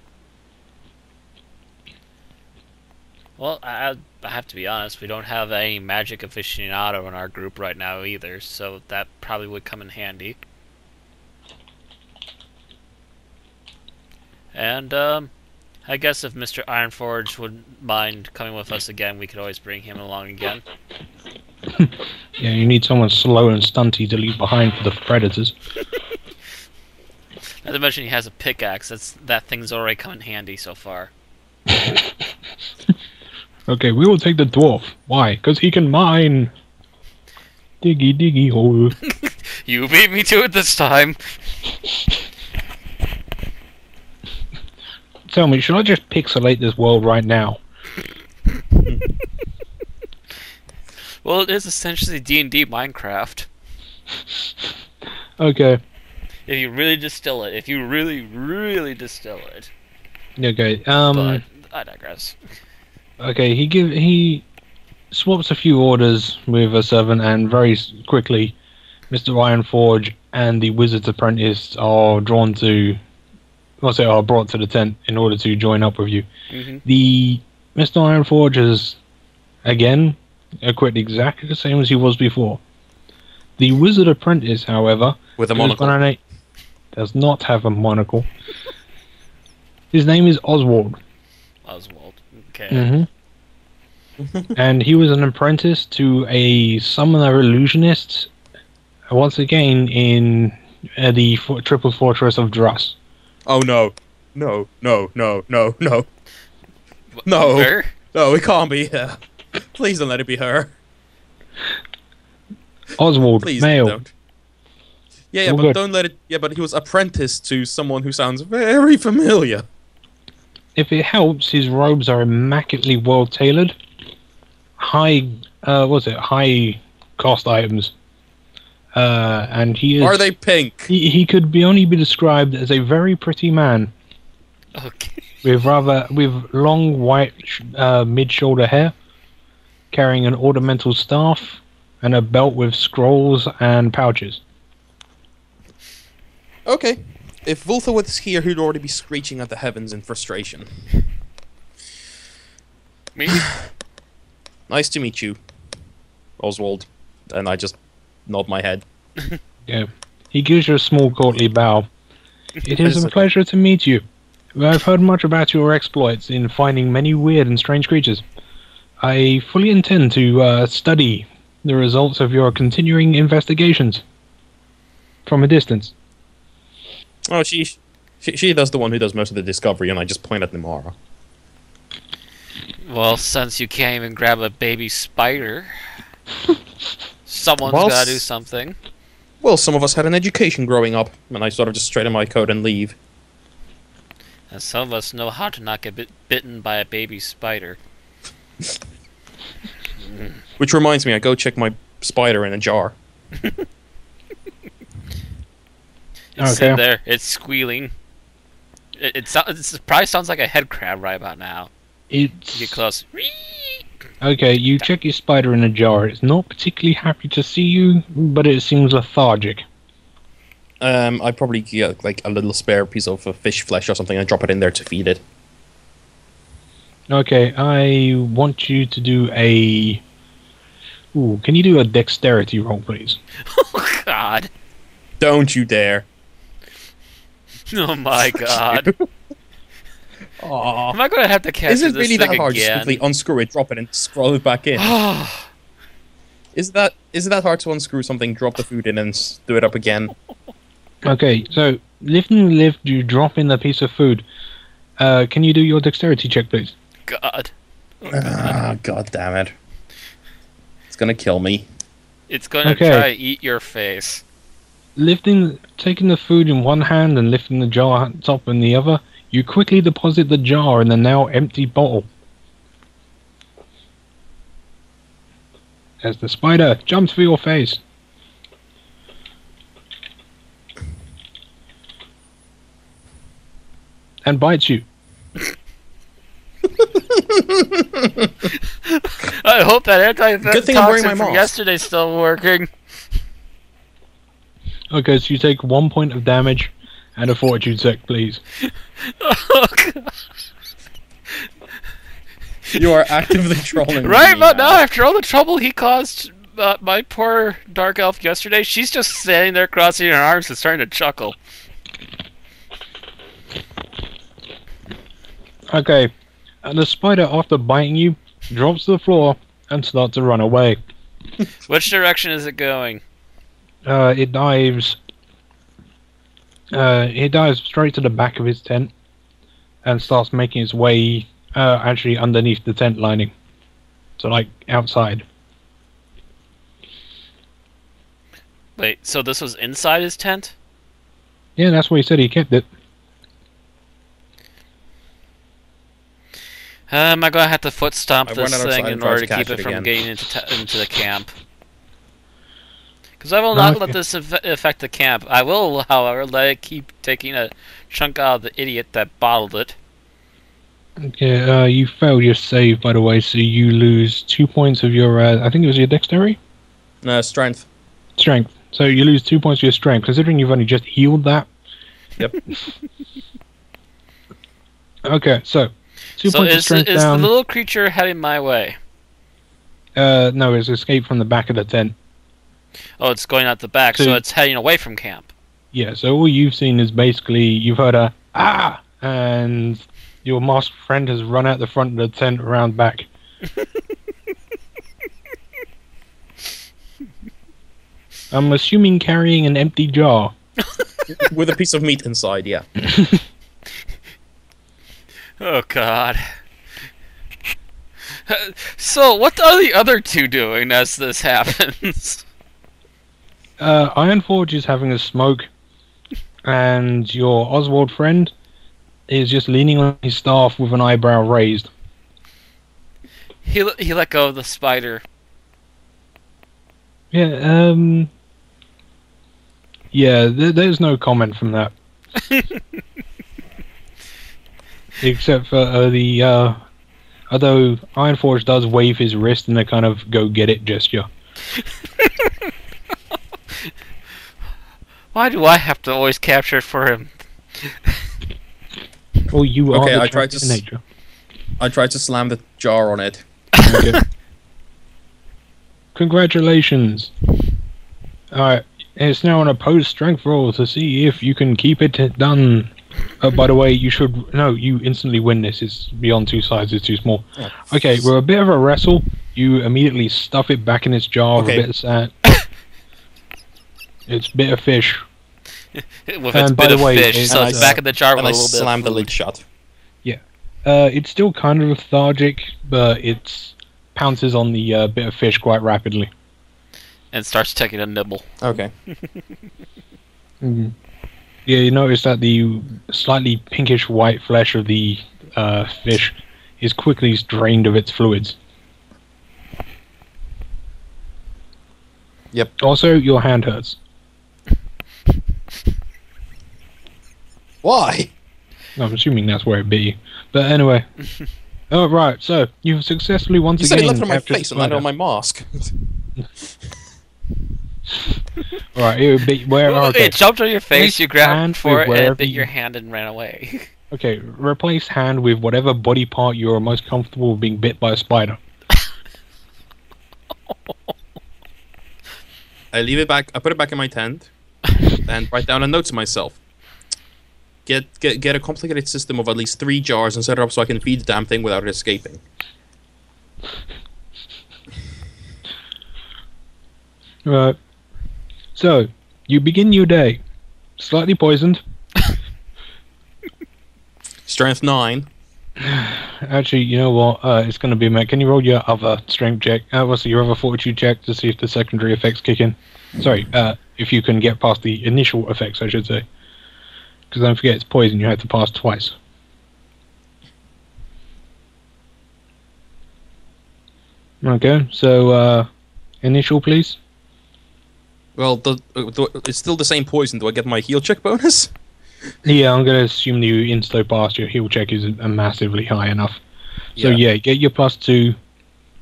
Well, I have to be honest, we don't have any magic aficionado in our group right now either, so that probably would come in handy. And, I guess if Mr. Ironforge wouldn't mind coming with us again, we could always bring him along again. Yeah, you need someone slow and stunty to leave behind for the predators. Not to mention he has a pickaxe. That thing's already come in handy so far. Okay, we will take the dwarf. Why? Because he can mine. Diggy diggy hole. You beat me to it this time. Tell me, should I just pixelate this world right now? Well, it is essentially D&D Minecraft. Okay. If you really distill it. If you really, really distill it. Okay. But I digress. Okay. He swaps a few orders with a servant, and very quickly, Mr. Ironforge and the Wizard's Apprentice are drawn to. Are brought to the tent in order to join up with you. Mm-hmm. The Mr. Ironforge is again equipped exactly the same as he was before. The Wizard Apprentice, however, With a monocle. does not have a monocle. His name is Oswald. Oswald. Okay. Mm-hmm. And he was an apprentice to a summoner illusionist, once again in the Triple Fortress of Druss. Oh no. No, no, no, no, no. No. Where? No, it can't be her. Please don't let it be her. Oswald, Please male. don't. Yeah, All but good. don't let it. Yeah, but he was apprenticed to someone who sounds very familiar. If it helps, his robes are immaculately well tailored. High cost items. And he is. Are they pink? He could only be described as a very pretty man Okay. with long white mid-shoulder hair, carrying an ornamental staff and a belt with scrolls and pouches. Okay. If Vultha was here, he'd already be screeching at the heavens in frustration. Me? Nice to meet you, Oswald. And I just nod my head. Yeah. He gives you a small courtly bow. It is a pleasure to meet you. I've heard much about your exploits in finding many weird and strange creatures. I fully intend to study the results of your continuing investigations from a distance. Oh, she does the one who does most of the discovery, and I just point at Nimara. Well, since you can't even grab a baby spider, someone's Well, gotta do something. Well, some of us had an education growing up, and I sort of just straighten my coat and leave. And some of us know how to not get bitten by a baby spider. Which reminds me, I go check my spider in a jar. It's in there. It's squealing. It probably sounds like a head crab right about now. It's Get close. okay. You check your spider in a jar. It's not particularly happy to see you, but it seems lethargic. I'd probably get like a little spare piece of fish flesh or something and drop it in there to feed it. Okay, I want you to do a. Ooh, can you do a dexterity roll, please? Oh God! Don't you dare! Oh my God! Aww. Am I gonna have to catch Is it this really thing that hard? Just again? quickly unscrew it, drop it, and scroll it back in. Is it that hard to unscrew something, drop the food in, and do it up again? Okay, so lifting the lift, you drop in the piece of food. Can you do your dexterity check, please? God. Ah, god damn it. It's gonna kill me. It's going to try to eat your face. Taking the food in one hand and lifting the jar top in the other, you quickly deposit the jar in the now empty bottle. As the spider jumps for your face. And bites you. I hope that anti-toxin thing I'm wearing my from mask. yesterday's still working. Okay, so you take 1 point of damage and a fortitude check, please. Oh, God. You are actively trolling Right me about now, after all the trouble he caused my poor dark elf yesterday, she's just standing there crossing her arms and starting to chuckle. Okay, and the spider, after biting you, drops to the floor and starts to run away. Which direction is it going? It dives straight to the back of his tent and starts making its way actually underneath the tent lining. So, like, outside. Wait, so this was inside his tent? Yeah, that's why he said he kept it. Am I gonna have to foot stomp I went this outside thing and in tried order to to keep catch it it from again. getting into the camp? Because I will not let this affect the camp. I will, however, let it keep taking a chunk out of the idiot that bottled it. Okay, you failed your save, by the way, so you lose 2 points of your, I think it was your dexterity? Strength. Strength. So you lose 2 points of your strength, considering you've only just healed that. Yep. Okay, so 2 So points of is strength the down. little creature heading my way? No, it's escaped from the back of the tent. Oh, it's going out the back, so it's heading away from camp. Yeah, so all you've seen is basically you've heard a ah, and your masked friend has run out the front of the tent around back. I'm assuming carrying an empty jar. With a piece of meat inside, yeah. Oh, God. So, what are the other two doing as this happens? Ironforge is having a smoke, and your Oswald friend is just leaning on his staff with an eyebrow raised. He let go of the spider. Yeah, yeah, there's no comment from that. Except for although Ironforge does wave his wrist in a kind of go get it gesture. Why do I have to always capture it for him? Oh, you are Okay, the I tried to nature. I tried to slam the jar on it. Okay. Congratulations. Alright, it's now an opposed strength roll to see if you can keep it done. By the way, you should... No, you instantly win this. It's beyond 2 sides, it's too small. Oh. Okay, with a bit of a wrestle, you immediately stuff it back in its jar with a bit of sand. It's bitter fish. With its bit of fish, so it's back in the jar with a And I little bit slammed of the food. lid shut. It's still kind of lethargic, but it pounces on the bit of fish quite rapidly. And starts taking a nibble. Okay. Mm. Yeah, you notice that the slightly pinkish white flesh of the fish is quickly drained of its fluids. Yep. Also, your hand hurts. Why? I'm assuming that's where it bit you. But anyway. Oh, right, so you've successfully once You said again it left on my captured face and landed spider. on my mask. Right, it would be where okay. It jumped on your face, you grabbed hand for with it, and wherever it bit you- your hand and ran away. Okay, replace hand with whatever body part you are most comfortable with being bit by a spider. I leave it back. I put it back in my tent, and write down a note to myself. Get a complicated system of at least 3 jars and set it up so I can feed the damn thing without it escaping. Right. So, you begin your day. Slightly poisoned. Strength 9. Actually, you know what? It's going to be Can you roll your other strength check? What's your other fortitude check to see if the secondary effects kick in? Sorry, if you can get past the initial effects, I should say. Because don't forget, it's poison. You have to pass twice. Okay, so initial, please. Well, it's still the same poison. Do I get my heal check bonus? Yeah, I'm going to assume you insto past. Your heal check is massively high enough. So yeah, get your +2.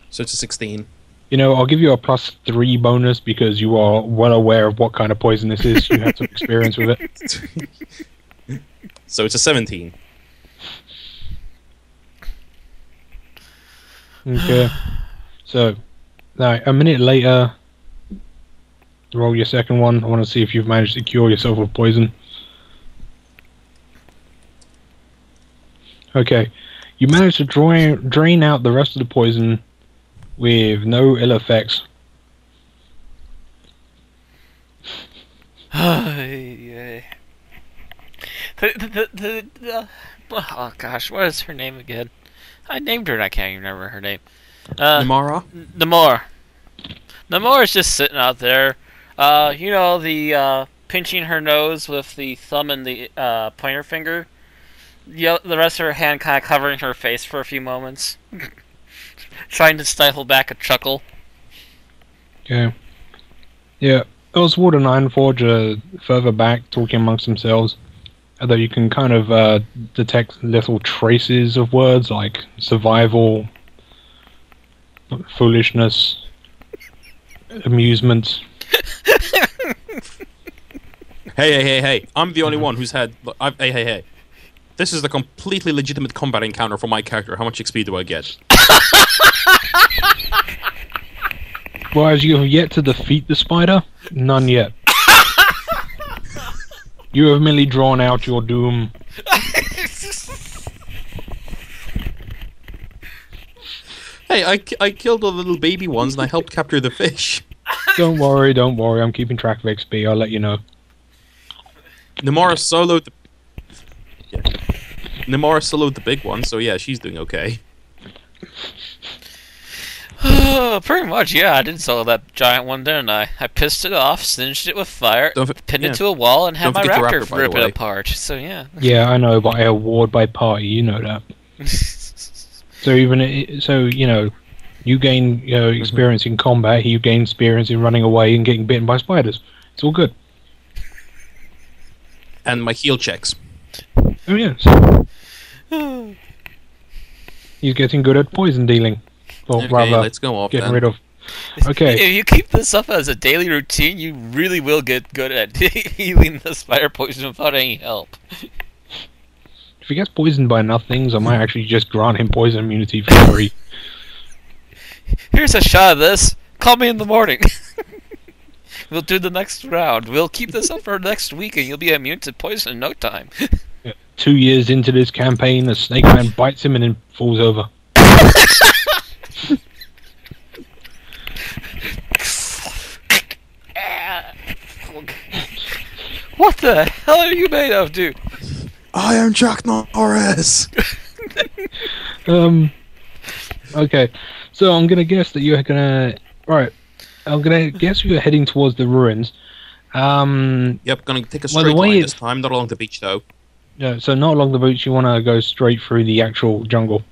So it's a 16. You know, I'll give you a +3 bonus because you are well aware of what kind of poison this is. You had some experience with it. So it's a 17. Okay. So, now, a minute later, roll your second one. I want to see if you've managed to cure yourself of poison. Okay. You managed to drain out the rest of the poison with no ill effects. Oh gosh, what is her name again? I named her and I can't even remember her name. Namara? Namora is just sitting out there. You know, the pinching her nose with the thumb and the pointer finger. The rest of her hand kind of covering her face for a few moments. Trying to stifle back a chuckle. Okay. Yeah. Oswald and Ironforge are further back talking amongst themselves. Although you can kind of detect little traces of words like survival, foolishness, amusement. Hey. I'm the only one who's had... Hey. This is the completely legitimate combat encounter for my character. How much XP do I get? Well, as you have yet to defeat the spider, none yet. You have merely drawn out your doom. Hey, I killed all the little baby ones and I helped capture the fish. Don't worry. I'm keeping track of XP. I'll let you know. Namara soloed the big one, so yeah, she's doing okay. Pretty much, yeah. I did solo that giant one, didn't I? I pissed it off, singed it with fire, pinned it to a wall, and had my raptor rip it apart. So yeah. Yeah, I know, but I award by party. You know that. So you know, you gain experience in combat. You gain experience in running away and getting bitten by spiders. It's all good. And my heal checks. Oh yeah. So he's getting good at poison dealing. Or okay, rather, let's go off getting then. rid of. Okay. If you keep this up as a daily routine, you really will get good at healing the spider poison without any help. If he gets poisoned by nothings, I might actually just grant him poison immunity for free. Here's a shot of this. Call me in the morning. We'll do the next round. We'll keep this up for next week, and you'll be immune to poison in no time. 2 years into this campaign, a snake man bites him and then falls over. What the hell are you made of, dude? I am Chuck Norris. Okay, so I'm gonna guess that you're gonna. Right, I'm gonna guess you're heading towards the ruins. Yep, gonna take a straight line this time, not along the beach though. Yeah, so not along the beach. You want to go straight through the actual jungle.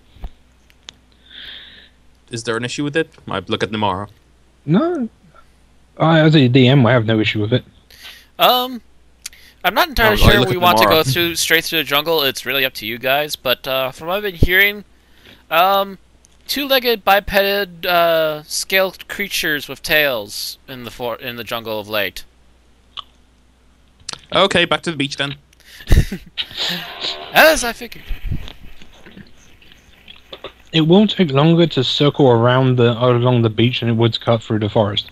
Is there an issue with it? I look at Namara. No, as a DM, I have no issue with it. I'm not entirely sure we want to go straight through the jungle. It's really up to you guys. But from what I've been hearing, two-legged, bipeded, scaled creatures with tails in the jungle of late. Okay, back to the beach then. As I figured. It won't take longer to circle around along the beach than it would to cut through the forest.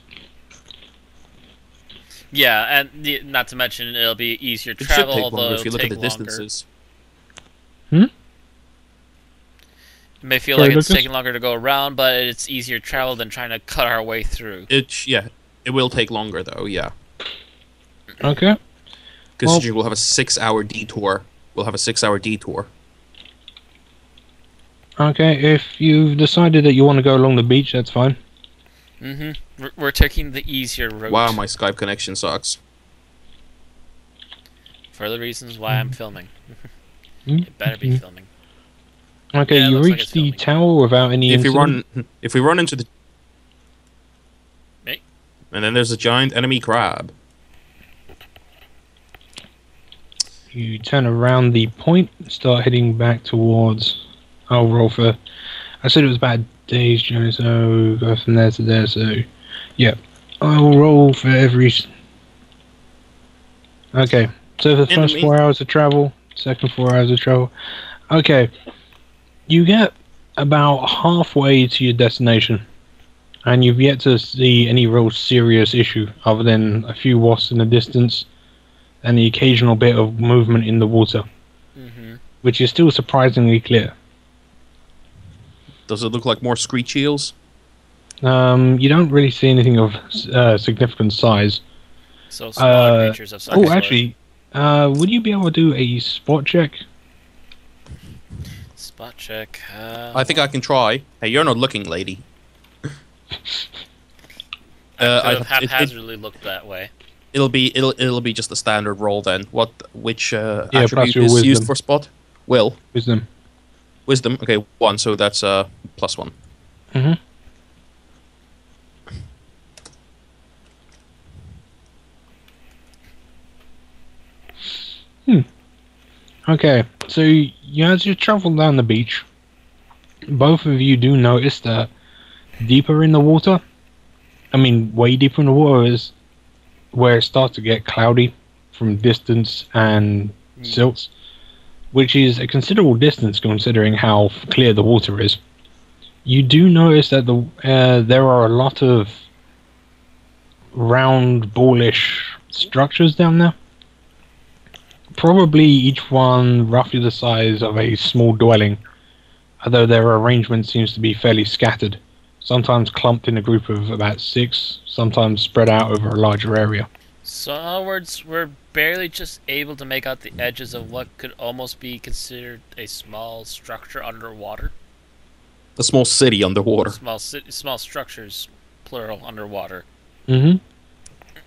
Yeah, and not to mention it'll be easier to travel, take although longer if you look at the longer. distances. It may feel like it's taking longer to go around, but it's easier to travel than trying to cut our way through. It will take longer though, yeah. Okay. Because we'll have a 6-hour detour. We'll have a 6-hour detour. Okay, if you've decided that you want to go along the beach, that's fine. We're taking the easier route. Wow, my Skype connection sucks. For the reasons why I'm filming. Mm-hmm. It better be filming. Okay, Yeah, it you looks like reach it's the filming. tower without any incident. If we run into the... Me? And then there's a giant enemy crab. You turn around the point, start heading back towards... I'll roll for... I said it was about a day's journey, so go from there to there, so... Yeah. I'll roll for every... Okay, so for the first 4 hours of travel, second 4 hours of travel... Okay, you get about halfway to your destination, and you've yet to see any real serious issue other than a few wasps in the distance and the occasional bit of movement in the water, which is still surprisingly clear. Does it look like more screech eels? You don't really see anything of significant size. So smaller creatures of some sort. Oh, actually, would you be able to do a spot check? Spot check. I think I can try. Hey, you're not looking, lady. I could have haphazardly looked that way. It'll be just a standard roll then. Which plus attribute your is wisdom. used for spot? Will. Wisdom. Wisdom. Okay, 1. So that's +1. Okay, so as you travel down the beach, both of you do notice that deeper in the water, I mean way deeper in the water, is where it starts to get cloudy from distance and silts, which is a considerable distance considering how clear the water is. You do notice that there are a lot of round, ballish structures down there. Probably each one roughly the size of a small dwelling, although their arrangement seems to be fairly scattered, sometimes clumped in a group of about 6, sometimes spread out over a larger area. So in other words, we're barely just able to make out the edges of what could almost be considered a small structure underwater. A small city underwater. Small structures, plural, underwater.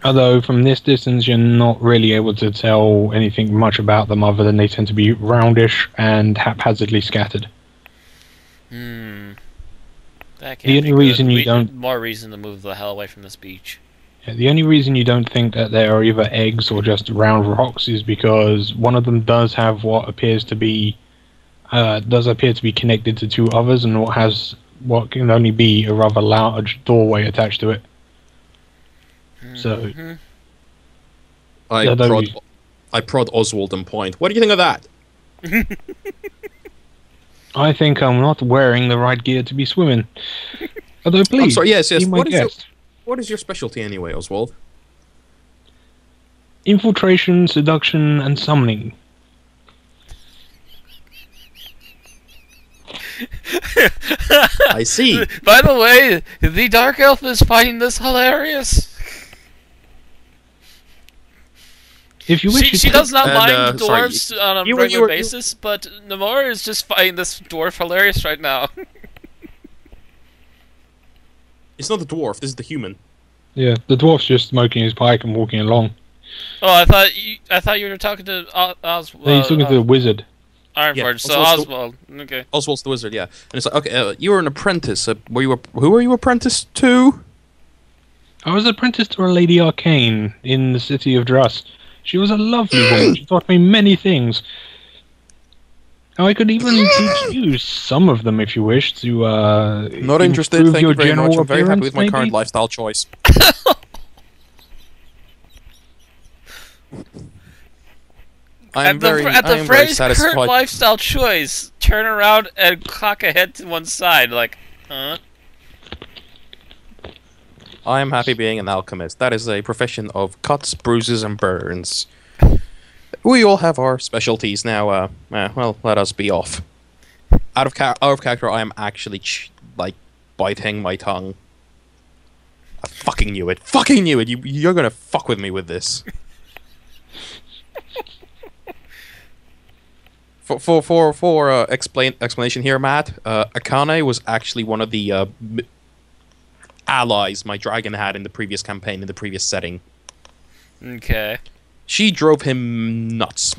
Although from this distance you're not really able to tell anything much about them other than they tend to be roundish and haphazardly scattered. That can't The only be reason good. you don't... More reason to move the hell away from this beach. Yeah, the only reason you don't think that they are either eggs or just round rocks is because one of them does have what appears to be connected to 2 others, and what can only be a rather large doorway attached to it. So I prod Oswald and point. What do you think of that? I think I'm not wearing the right gear to be swimming. Although, please, I'm sorry, yes. be my guest. What is your specialty anyway, Oswald? Infiltration, seduction, and summoning. I see. By the way, the Dark Elf is finding this hilarious. If you wish, She does not mind dwarves on a regular you basis, but Namor is just finding this dwarf hilarious right now. It's not the dwarf. This is the human. Yeah, the dwarf's just smoking his pipe and walking along. Oh, I thought you were talking to Oswald. He's talking to the wizard. Ironforge, Yeah, so Oswald. Okay. Oswald's the wizard, yeah. And it's like, okay, you were an apprentice. Who were you apprenticed to? I was apprenticed to a Lady Arcane in the city of Druss. She was a lovely woman. She taught me many things. I could even teach you some of them if you wish to. Not interested. improve Thank your you very much. general I'm very happy with my appearance, current maybe? lifestyle choice. At the phrase current lifestyle choice, turn around and cock a head to one side, like, huh? I am happy being an alchemist. That is a profession of cuts, bruises, and burns. We all have our specialties now. Well, let us be off. Out of character, I am actually biting my tongue. I fucking knew it. Fucking knew it. You're gonna fuck with me with this. For explanation here, Matt, Akane was actually one of the allies my dragon had in the previous campaign, in the previous setting. Okay. She drove him nuts.